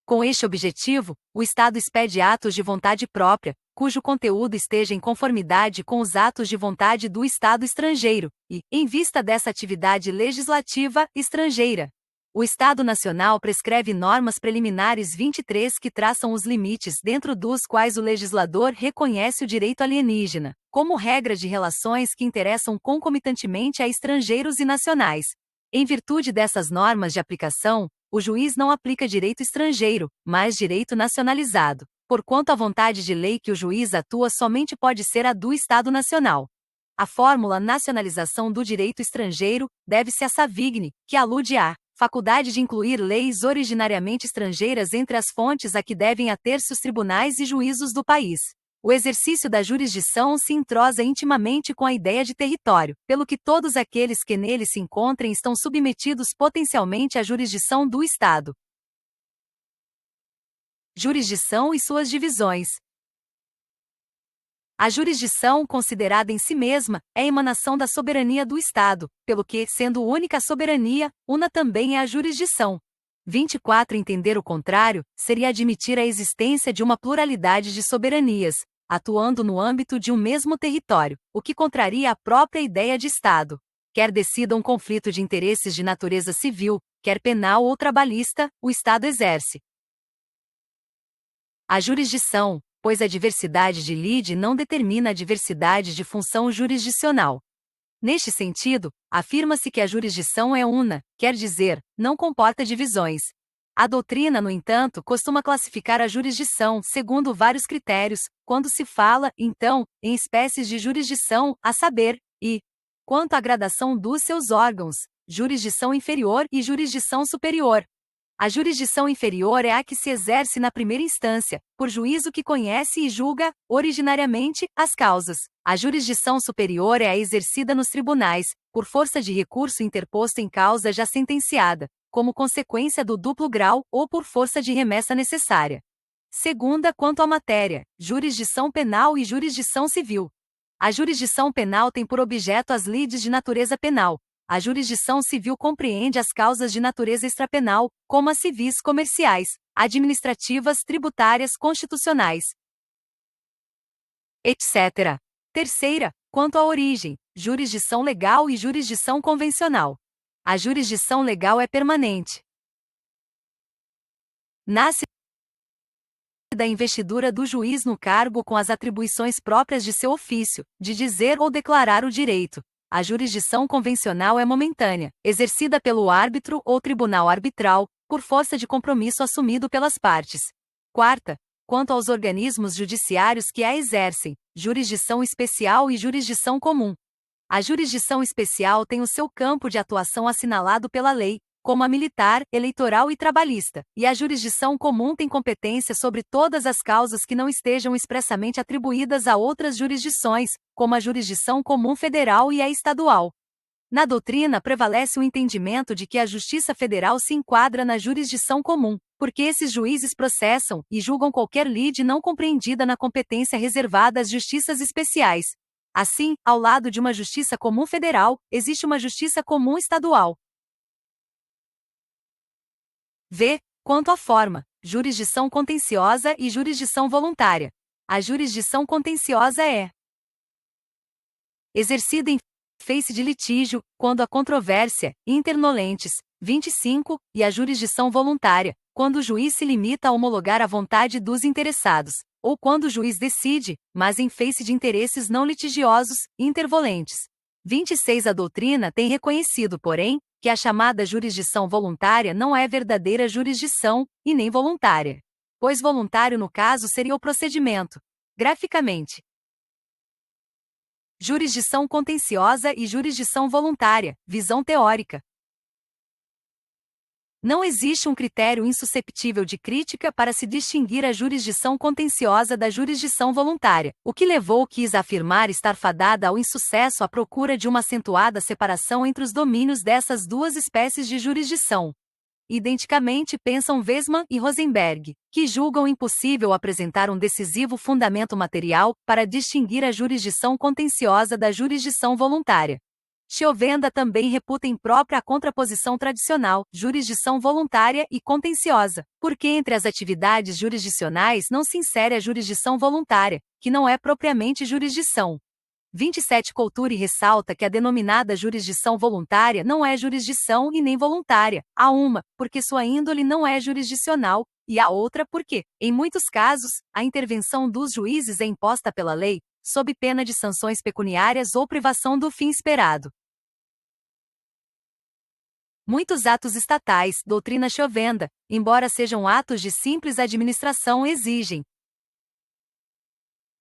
Com este objetivo, o Estado expede atos de vontade própria, cujo conteúdo esteja em conformidade com os atos de vontade do Estado estrangeiro, e, em vista dessa atividade legislativa estrangeira, o Estado Nacional prescreve normas preliminares 23 que traçam os limites dentro dos quais o legislador reconhece o direito alienígena, como regra de relações que interessam concomitantemente a estrangeiros e nacionais. Em virtude dessas normas de aplicação, o juiz não aplica direito estrangeiro, mas direito nacionalizado, porquanto a vontade de lei que o juiz atua somente pode ser a do Estado Nacional. A fórmula nacionalização do direito estrangeiro deve-se a Savigny, que alude à faculdade de incluir leis originariamente estrangeiras entre as fontes a que devem ater-se os tribunais e juízos do país. O exercício da jurisdição se entrosa intimamente com a ideia de território, pelo que todos aqueles que nele se encontrem estão submetidos potencialmente à jurisdição do Estado. Jurisdição e suas divisões. A jurisdição, considerada em si mesma, é emanação da soberania do Estado, pelo que, sendo única a soberania, una também é a jurisdição. 24. Entender o contrário seria admitir a existência de uma pluralidade de soberanias, atuando no âmbito de um mesmo território, o que contraria a própria ideia de Estado. Quer decida um conflito de interesses de natureza civil, quer penal ou trabalhista, o Estado exerce a jurisdição, pois a diversidade de lide não determina a diversidade de função jurisdicional. Neste sentido, afirma-se que a jurisdição é una, quer dizer, não comporta divisões. A doutrina, no entanto, costuma classificar a jurisdição segundo vários critérios, quando se fala, então, em espécies de jurisdição, a saber, e, quanto à gradação dos seus órgãos, jurisdição inferior e jurisdição superior. A jurisdição inferior é a que se exerce na primeira instância, por juízo que conhece e julga, originariamente, as causas. A jurisdição superior é a exercida nos tribunais, por força de recurso interposto em causa já sentenciada, como consequência do duplo grau ou por força de remessa necessária. Segunda, quanto à matéria, jurisdição penal e jurisdição civil. A jurisdição penal tem por objeto as lides de natureza penal. A jurisdição civil compreende as causas de natureza extrapenal, como as civis comerciais, administrativas, tributárias, constitucionais, etc. Terceira, quanto à origem, jurisdição legal e jurisdição convencional. A jurisdição legal é permanente. Nasce da investidura do juiz no cargo com as atribuições próprias de seu ofício, de dizer ou declarar o direito. A jurisdição convencional é momentânea, exercida pelo árbitro ou tribunal arbitral, por força de compromisso assumido pelas partes. Quarta, quanto aos organismos judiciários que a exercem, jurisdição especial e jurisdição comum. A jurisdição especial tem o seu campo de atuação assinalado pela lei, como a militar, eleitoral e trabalhista, e a jurisdição comum tem competência sobre todas as causas que não estejam expressamente atribuídas a outras jurisdições, como a jurisdição comum federal e a estadual. Na doutrina prevalece o entendimento de que a Justiça Federal se enquadra na jurisdição comum, porque esses juízes processam e julgam qualquer lide não compreendida na competência reservada às justiças especiais. Assim, ao lado de uma Justiça Comum Federal, existe uma Justiça Comum Estadual. V. Quanto à forma, jurisdição contenciosa e jurisdição voluntária. A jurisdição contenciosa é exercida em face de litígio, quando a controvérsia, internolentes, 25, e a jurisdição voluntária, quando o juiz se limita a homologar a vontade dos interessados, ou quando o juiz decide, mas em face de interesses não litigiosos, intervolentes. 26. A doutrina tem reconhecido, porém, que a chamada jurisdição voluntária não é verdadeira jurisdição, e nem voluntária. Pois voluntário no caso seria o procedimento. Graficamente, jurisdição contenciosa e jurisdição voluntária, visão teórica. Não existe um critério insusceptível de crítica para se distinguir a jurisdição contenciosa da jurisdição voluntária, o que levou Kiss a afirmar estar fadada ao insucesso à procura de uma acentuada separação entre os domínios dessas duas espécies de jurisdição. Identicamente pensam Westman e Rosenberg, que julgam impossível apresentar um decisivo fundamento material para distinguir a jurisdição contenciosa da jurisdição voluntária. Chiovenda também reputa imprópria a contraposição tradicional, jurisdição voluntária e contenciosa, porque entre as atividades jurisdicionais não se insere a jurisdição voluntária, que não é propriamente jurisdição. 27. Coulture ressalta que a denominada jurisdição voluntária não é jurisdição e nem voluntária, a uma, porque sua índole não é jurisdicional, e a outra porque, em muitos casos, a intervenção dos juízes é imposta pela lei, sob pena de sanções pecuniárias ou privação do fim esperado. Muitos atos estatais, doutrina Chiovenda, embora sejam atos de simples administração, exigem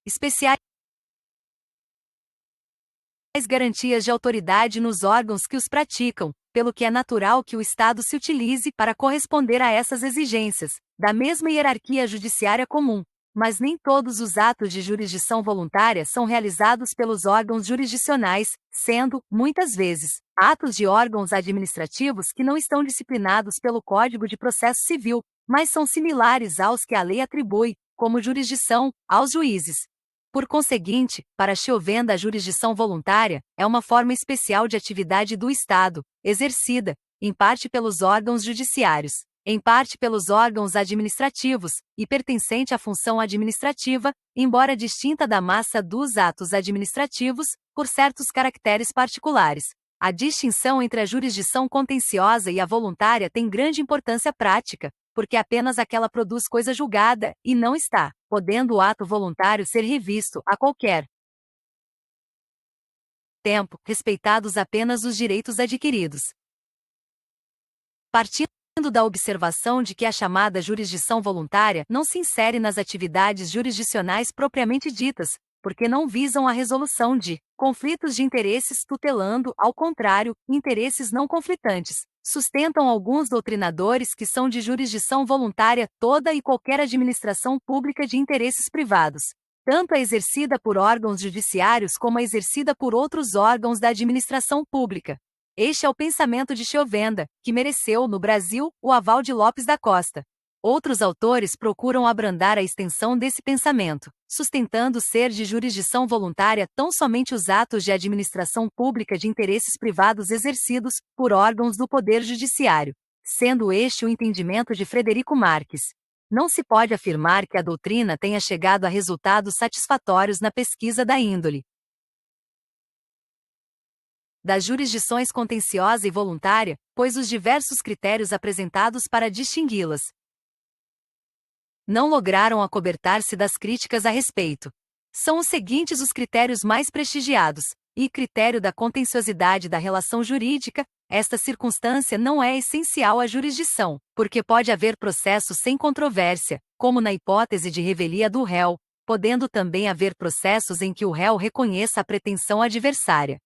especiais garantias de autoridade nos órgãos que os praticam, pelo que é natural que o Estado se utilize para corresponder a essas exigências, da mesma hierarquia judiciária comum. Mas nem todos os atos de jurisdição voluntária são realizados pelos órgãos jurisdicionais, sendo, muitas vezes, atos de órgãos administrativos que não estão disciplinados pelo Código de Processo Civil, mas são similares aos que a lei atribui, como jurisdição, aos juízes. Por conseguinte, para Chiovenda a jurisdição voluntária é uma forma especial de atividade do Estado, exercida, em parte pelos órgãos judiciários, em parte pelos órgãos administrativos, e pertencente à função administrativa, embora distinta da massa dos atos administrativos, por certos caracteres particulares. A distinção entre a jurisdição contenciosa e a voluntária tem grande importância prática, porque apenas aquela produz coisa julgada, e não está, podendo o ato voluntário ser revisto a qualquer tempo, respeitados apenas os direitos adquiridos. Partindo da observação de que a chamada jurisdição voluntária não se insere nas atividades jurisdicionais propriamente ditas, porque não visam a resolução de conflitos de interesses tutelando, ao contrário, interesses não conflitantes. Sustentam alguns doutrinadores que são de jurisdição voluntária toda e qualquer administração pública de interesses privados, tanto a exercida por órgãos judiciários como a exercida por outros órgãos da administração pública. Este é o pensamento de Chiovenda, que mereceu, no Brasil, o aval de Lopes da Costa. Outros autores procuram abrandar a extensão desse pensamento, sustentando ser de jurisdição voluntária tão somente os atos de administração pública de interesses privados exercidos por órgãos do Poder Judiciário, sendo este o entendimento de Frederico Marques. Não se pode afirmar que a doutrina tenha chegado a resultados satisfatórios na pesquisa da índole das jurisdições contenciosa e voluntária, pois os diversos critérios apresentados para distingui-las não lograram acobertar-se das críticas a respeito. São os seguintes os critérios mais prestigiados: e critério da contenciosidade da relação jurídica. Esta circunstância não é essencial à jurisdição, porque pode haver processo sem controvérsia, como na hipótese de revelia do réu, podendo também haver processos em que o réu reconheça a pretensão adversária.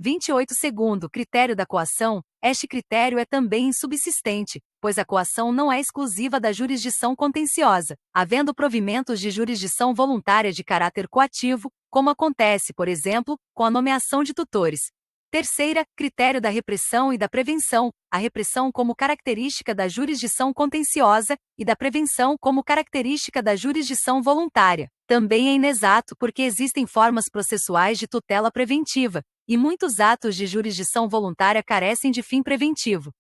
28. Segundo critério da coação, este critério é também insubsistente, pois a coação não é exclusiva da jurisdição contenciosa, havendo provimentos de jurisdição voluntária de caráter coativo, como acontece, por exemplo, com a nomeação de tutores. Terceira, critério da repressão e da prevenção, a repressão como característica da jurisdição contenciosa e da prevenção como característica da jurisdição voluntária. Também é inexato porque existem formas processuais de tutela preventiva, e muitos atos de jurisdição voluntária carecem de fim preventivo.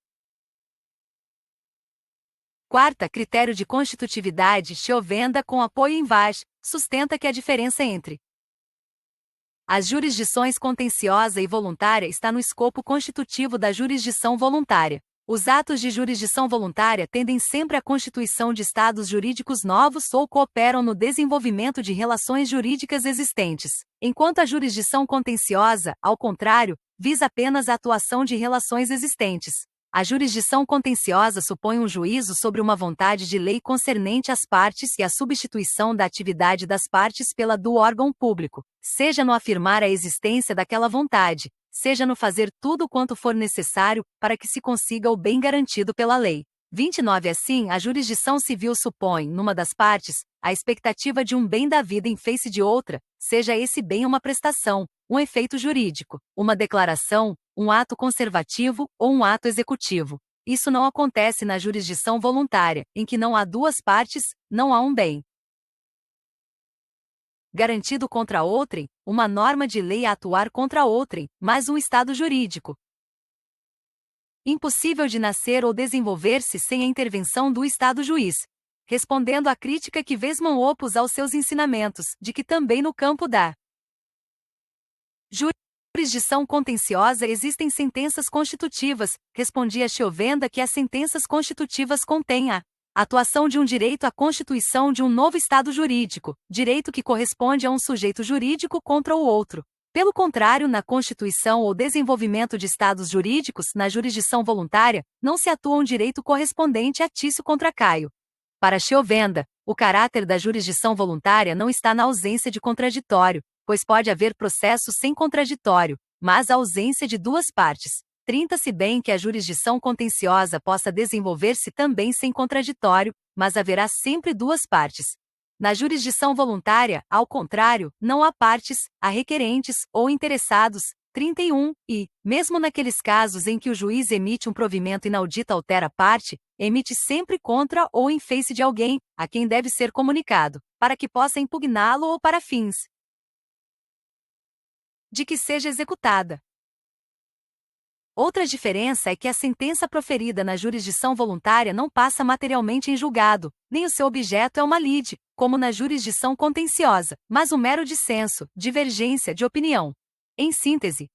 Quarta, critério de constitutividade. Chiovenda, com apoio em Vaz, sustenta que a diferença entre as jurisdições contenciosa e voluntária está no escopo constitutivo da jurisdição voluntária. Os atos de jurisdição voluntária tendem sempre à constituição de estados jurídicos novos ou cooperam no desenvolvimento de relações jurídicas existentes, enquanto a jurisdição contenciosa, ao contrário, visa apenas a atuação de relações existentes. A jurisdição contenciosa supõe um juízo sobre uma vontade de lei concernente às partes e a substituição da atividade das partes pela do órgão público, seja no afirmar a existência daquela vontade, seja no fazer tudo quanto for necessário para que se consiga o bem garantido pela lei. 29. Assim, a jurisdição civil supõe, numa das partes, a expectativa de um bem da vida em face de outra, seja esse bem uma prestação, um efeito jurídico, uma declaração, um ato conservativo ou um ato executivo. Isso não acontece na jurisdição voluntária, em que não há duas partes, não há um bem garantido contra outrem, uma norma de lei a atuar contra outrem, mas um estado jurídico impossível de nascer ou desenvolver-se sem a intervenção do Estado juiz. Respondendo à crítica que Weismann opôs aos seus ensinamentos, de que também no campo da jurisdição contenciosa existem sentenças constitutivas, respondia Chiovenda que as sentenças constitutivas contêm a atuação de um direito à constituição de um novo estado jurídico, direito que corresponde a um sujeito jurídico contra o outro. Pelo contrário, na constituição ou desenvolvimento de estados jurídicos, na jurisdição voluntária, não se atua um direito correspondente a Tício contra Caio. Para Chiovenda, o caráter da jurisdição voluntária não está na ausência de contraditório, pois pode haver processo sem contraditório, mas a ausência de duas partes. 30. Se bem que a jurisdição contenciosa possa desenvolver-se também sem contraditório, mas haverá sempre duas partes. Na jurisdição voluntária, ao contrário, não há partes, há requerentes ou interessados. 31. E, mesmo naqueles casos em que o juiz emite um provimento inaudito altera a parte, emite sempre contra ou em face de alguém, a quem deve ser comunicado, para que possa impugná-lo ou para fins de que seja executada. Outra diferença é que a sentença proferida na jurisdição voluntária não passa materialmente em julgado, nem o seu objeto é uma lide, como na jurisdição contenciosa, mas um mero dissenso, divergência de opinião. Em síntese,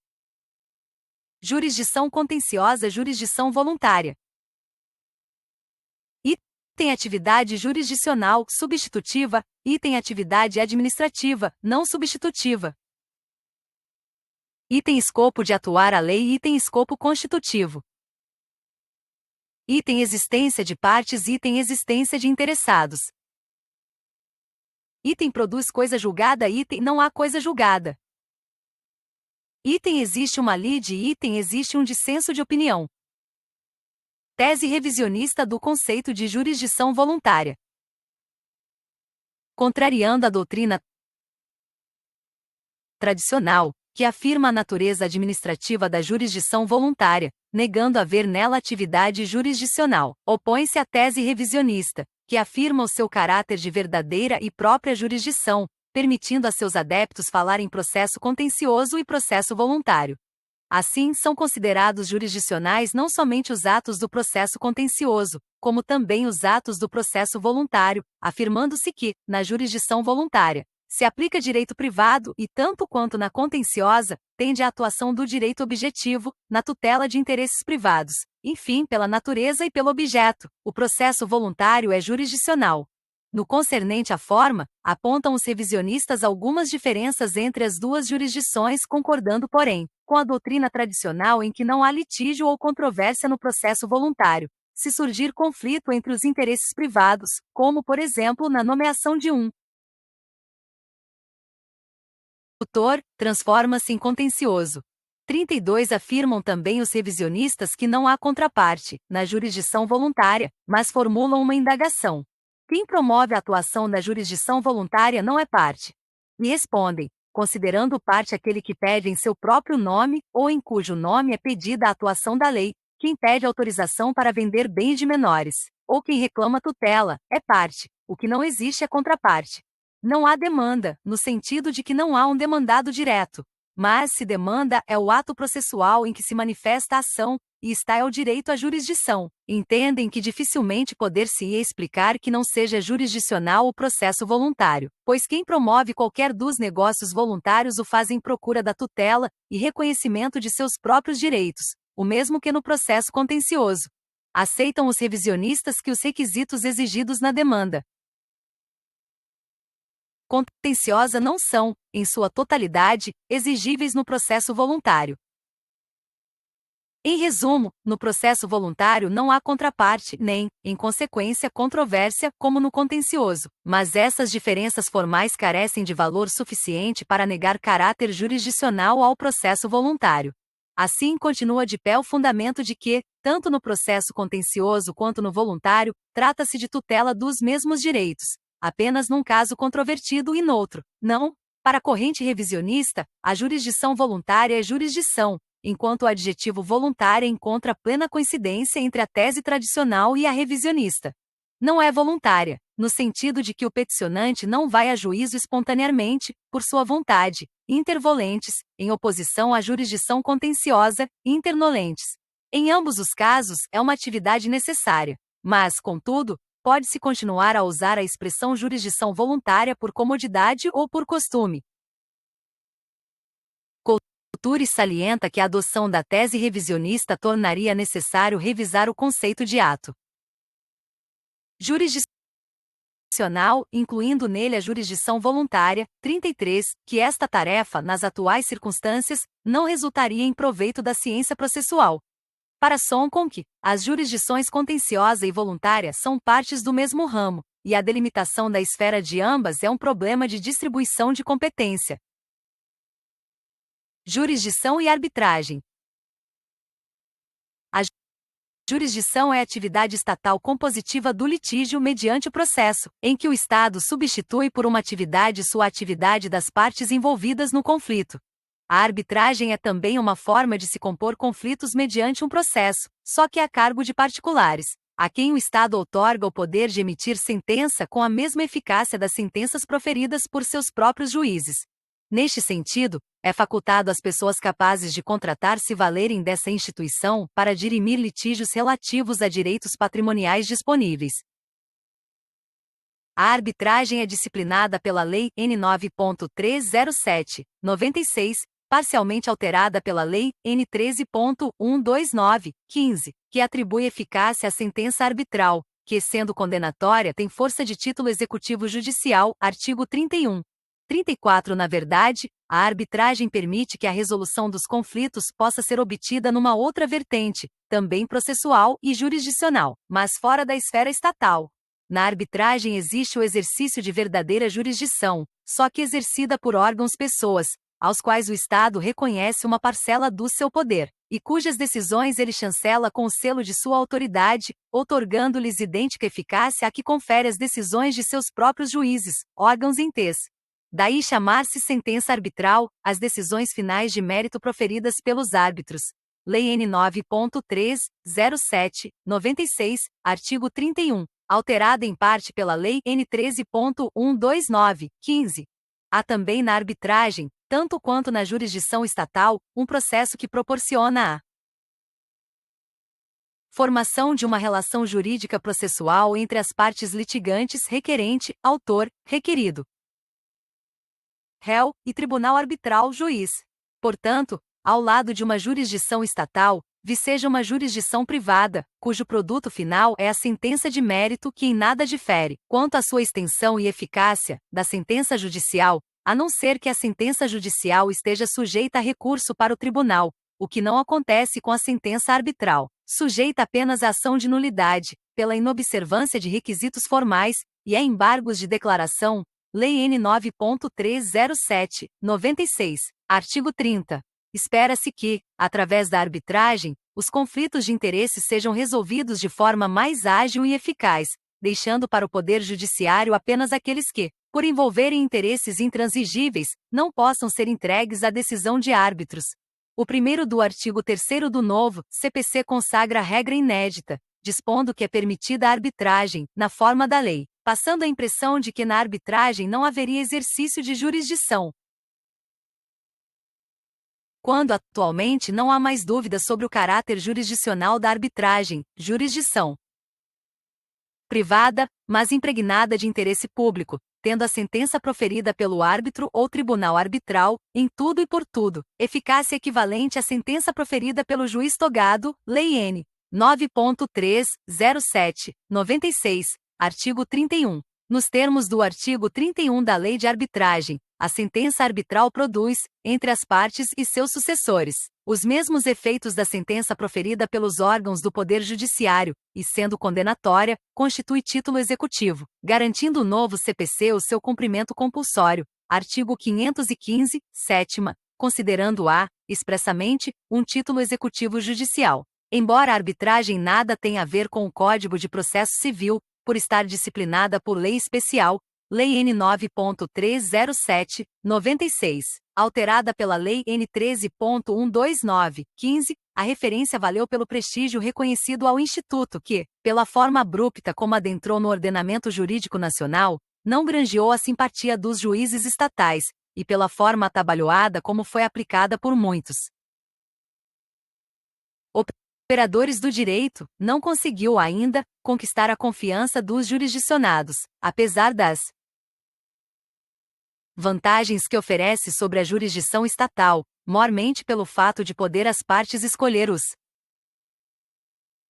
jurisdição contenciosa, jurisdição voluntária. Item atividade jurisdicional, substitutiva, item atividade administrativa, não substitutiva. Item escopo de atuar a lei, item escopo constitutivo. Item existência de partes, item existência de interessados. Item produz coisa julgada, item não há coisa julgada. Item existe uma lide, item existe um dissenso de opinião. Tese revisionista do conceito de jurisdição voluntária. Contrariando a doutrina tradicional, que afirma a natureza administrativa da jurisdição voluntária, negando haver nela atividade jurisdicional, opõe-se à tese revisionista, que afirma o seu caráter de verdadeira e própria jurisdição, permitindo a seus adeptos falar em processo contencioso e processo voluntário. Assim, são considerados jurisdicionais não somente os atos do processo contencioso, como também os atos do processo voluntário, afirmando-se que, na jurisdição voluntária, se aplica direito privado e, tanto quanto na contenciosa, tende à atuação do direito objetivo, na tutela de interesses privados. Enfim, pela natureza e pelo objeto, o processo voluntário é jurisdicional. No concernente à forma, apontam os revisionistas algumas diferenças entre as duas jurisdições, concordando, porém, com a doutrina tradicional em que não há litígio ou controvérsia no processo voluntário, se surgir conflito entre os interesses privados, como, por exemplo, na nomeação de um tutor, transforma-se em contencioso. 32 afirmam também os revisionistas que não há contraparte, na jurisdição voluntária, mas formulam uma indagação. Quem promove a atuação na jurisdição voluntária não é parte. E respondem, considerando parte aquele que pede em seu próprio nome, ou em cujo nome é pedida a atuação da lei, quem pede autorização para vender bens de menores, ou quem reclama tutela, é parte, o que não existe é contraparte. Não há demanda, no sentido de que não há um demandado direto. Mas se demanda é o ato processual em que se manifesta a ação, e está é o direito à jurisdição. Entendem que dificilmente poder-se-ia explicar que não seja jurisdicional o processo voluntário, pois quem promove qualquer dos negócios voluntários o faz em procura da tutela e reconhecimento de seus próprios direitos, o mesmo que no processo contencioso. Aceitam os revisionistas que os requisitos exigidos na demanda contenciosa não são, em sua totalidade, exigíveis no processo voluntário. Em resumo, no processo voluntário não há contraparte, nem, em consequência, controvérsia, como no contencioso, mas essas diferenças formais carecem de valor suficiente para negar caráter jurisdicional ao processo voluntário. Assim, continua de pé o fundamento de que, tanto no processo contencioso quanto no voluntário, trata-se de tutela dos mesmos direitos, apenas num caso controvertido e noutro, não. Para a corrente revisionista, a jurisdição voluntária é jurisdição, enquanto o adjetivo voluntária encontra plena coincidência entre a tese tradicional e a revisionista. Não é voluntária, no sentido de que o peticionante não vai a juízo espontaneamente, por sua vontade, intervolentes, em oposição à jurisdição contenciosa, internolentes. Em ambos os casos, é uma atividade necessária, mas, contudo, pode-se continuar a usar a expressão jurisdição voluntária por comodidade ou por costume. Coutures salienta que a adoção da tese revisionista tornaria necessário revisar o conceito de ato jurisdicional, incluindo nele a jurisdição voluntária. 33, que esta tarefa, nas atuais circunstâncias, não resultaria em proveito da ciência processual. Para Sonconk, as jurisdições contenciosa e voluntária são partes do mesmo ramo, e a delimitação da esfera de ambas é um problema de distribuição de competência. Jurisdição e arbitragem. A jurisdição é a atividade estatal compositiva do litígio mediante o processo, em que o Estado substitui por uma atividade sua atividade das partes envolvidas no conflito. A arbitragem é também uma forma de se compor conflitos mediante um processo, só que a cargo de particulares, a quem o Estado outorga o poder de emitir sentença com a mesma eficácia das sentenças proferidas por seus próprios juízes. Neste sentido, é facultado às pessoas capazes de contratar se valerem dessa instituição para dirimir litígios relativos a direitos patrimoniais disponíveis. A arbitragem é disciplinada pela Lei N. 9.307/96, parcialmente alterada pela Lei N. 13.129/15, que atribui eficácia à sentença arbitral, que, sendo condenatória, tem força de título executivo judicial, artigo 31. 34 Na verdade, a arbitragem permite que a resolução dos conflitos possa ser obtida numa outra vertente, também processual e jurisdicional, mas fora da esfera estatal. Na arbitragem existe o exercício de verdadeira jurisdição, só que exercida por órgãos-pessoas, aos quais o Estado reconhece uma parcela do seu poder, e cujas decisões ele chancela com o selo de sua autoridade, outorgando-lhes idêntica eficácia a que confere as decisões de seus próprios juízes, órgãos ínteres. Daí chamar-se sentença arbitral, as decisões finais de mérito proferidas pelos árbitros. Lei N 9.307/96, artigo 31, alterada em parte pela Lei N 13.129/15. Há também na arbitragem, tanto quanto na jurisdição estatal, um processo que proporciona a formação de uma relação jurídica processual entre as partes litigantes requerente, autor, requerido, réu, e tribunal arbitral, juiz. Portanto, ao lado de uma jurisdição estatal, viceja uma jurisdição privada, cujo produto final é a sentença de mérito que em nada difere, quanto à sua extensão e eficácia, da sentença judicial, a não ser que a sentença judicial esteja sujeita a recurso para o tribunal, o que não acontece com a sentença arbitral, sujeita apenas à ação de nulidade, pela inobservância de requisitos formais, e a embargos de declaração. Lei N 9.307/96, artigo 30. Espera-se que, através da arbitragem, os conflitos de interesse sejam resolvidos de forma mais ágil e eficaz, deixando para o Poder Judiciário apenas aqueles que, por envolverem interesses intransigíveis, não possam ser entregues à decisão de árbitros. O primeiro do artigo 3º do novo CPC consagra a regra inédita, dispondo que é permitida a arbitragem, na forma da lei, passando a impressão de que na arbitragem não haveria exercício de jurisdição, quando atualmente não há mais dúvidas sobre o caráter jurisdicional da arbitragem, jurisdição privada, mas impregnada de interesse público, tendo a sentença proferida pelo árbitro ou tribunal arbitral, em tudo e por tudo, eficácia equivalente à sentença proferida pelo juiz togado. Lei N. 9.307/96, artigo 31. Nos termos do artigo 31 da Lei de Arbitragem, a sentença arbitral produz, entre as partes e seus sucessores, os mesmos efeitos da sentença proferida pelos órgãos do Poder Judiciário, e sendo condenatória, constitui título executivo, garantindo o novo CPC o seu cumprimento compulsório. Artigo 515, 7ª, considerando-a, expressamente, um título executivo judicial. Embora a arbitragem nada tenha a ver com o Código de Processo Civil, por estar disciplinada por lei especial, Lei N 9.307/96, alterada pela Lei N 13.129/15, a referência valeu pelo prestígio reconhecido ao Instituto que, pela forma abrupta como adentrou no ordenamento jurídico nacional, não granjeou a simpatia dos juízes estatais, e pela forma atabalhoada como foi aplicada por muitos operadores do direito, não conseguiu ainda conquistar a confiança dos jurisdicionados, apesar das vantagens que oferece sobre a jurisdição estatal, mormente pelo fato de poder as partes escolher os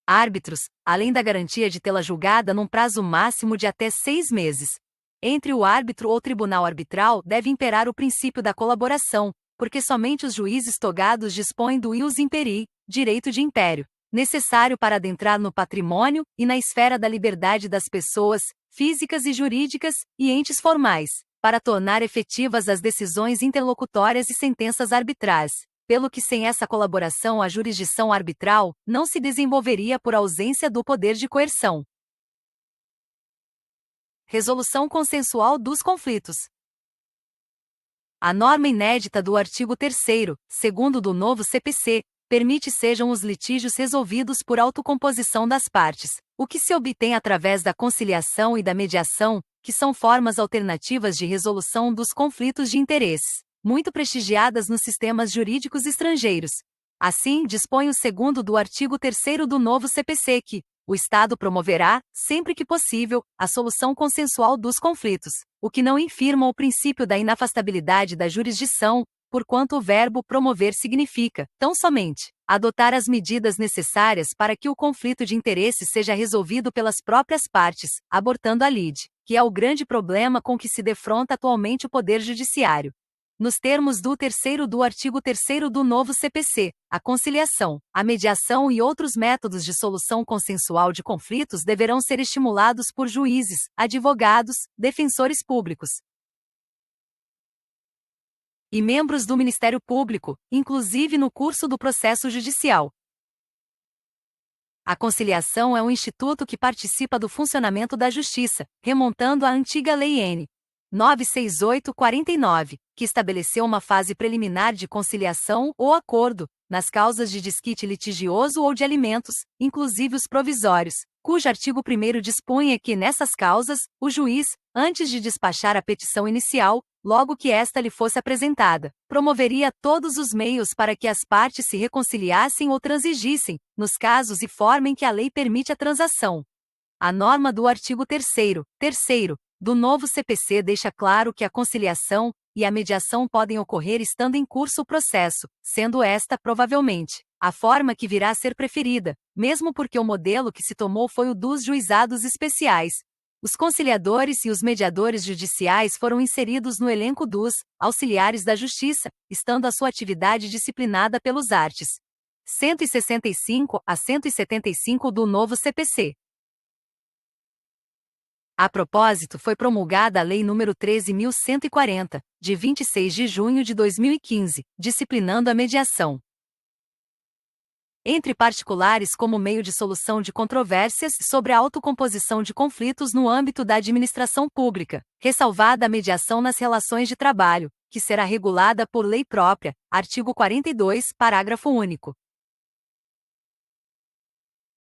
árbitros, além da garantia de tê-la julgada num prazo máximo de até 6 meses. Entre o árbitro ou tribunal arbitral deve imperar o princípio da colaboração, porque somente os juízes togados dispõem do ius imperii, direito de império, necessário para adentrar no patrimônio e na esfera da liberdade das pessoas, físicas e jurídicas, e entes formais, para tornar efetivas as decisões interlocutórias e sentenças arbitrais, pelo que sem essa colaboração a jurisdição arbitral não se desenvolveria por ausência do poder de coerção. Resolução consensual dos conflitos. A norma inédita do artigo 3º, segundo do novo CPC, permite sejam os litígios resolvidos por autocomposição das partes, o que se obtém através da conciliação e da mediação, que são formas alternativas de resolução dos conflitos de interesses, muito prestigiadas nos sistemas jurídicos estrangeiros. Assim, dispõe o segundo do artigo 3º do novo CPC que o Estado promoverá, sempre que possível, a solução consensual dos conflitos, o que não infirma o princípio da inafastabilidade da jurisdição, porquanto o verbo promover significa, tão somente, adotar as medidas necessárias para que o conflito de interesse seja resolvido pelas próprias partes, abortando a lide, que é o grande problema com que se defronta atualmente o Poder Judiciário. Nos termos do 3º do artigo 3º do novo CPC, a conciliação, a mediação e outros métodos de solução consensual de conflitos deverão ser estimulados por juízes, advogados, defensores públicos e membros do Ministério Público, inclusive no curso do processo judicial. A conciliação é um instituto que participa do funcionamento da Justiça, remontando à antiga Lei N. 968/49, que estabeleceu uma fase preliminar de conciliação ou acordo, nas causas de desquite litigioso ou de alimentos, inclusive os provisórios, cujo artigo 1º dispunha que, nessas causas, o juiz, antes de despachar a petição inicial, logo que esta lhe fosse apresentada, promoveria todos os meios para que as partes se reconciliassem ou transigissem, nos casos e forma em que a lei permite a transação. A norma do artigo 3º do novo CPC deixa claro que a conciliação e a mediação podem ocorrer estando em curso o processo, sendo esta, provavelmente, a forma que virá a ser preferida, mesmo porque o modelo que se tomou foi o dos juizados especiais. Os conciliadores e os mediadores judiciais foram inseridos no elenco dos auxiliares da Justiça, estando a sua atividade disciplinada pelos arts. 165 a 175 do novo CPC. A propósito, foi promulgada a Lei nº 13.140, de 26 de junho de 2015, disciplinando a mediação entre particulares como meio de solução de controvérsias sobre a autocomposição de conflitos no âmbito da administração pública, ressalvada a mediação nas relações de trabalho, que será regulada por lei própria, artigo 42, parágrafo único.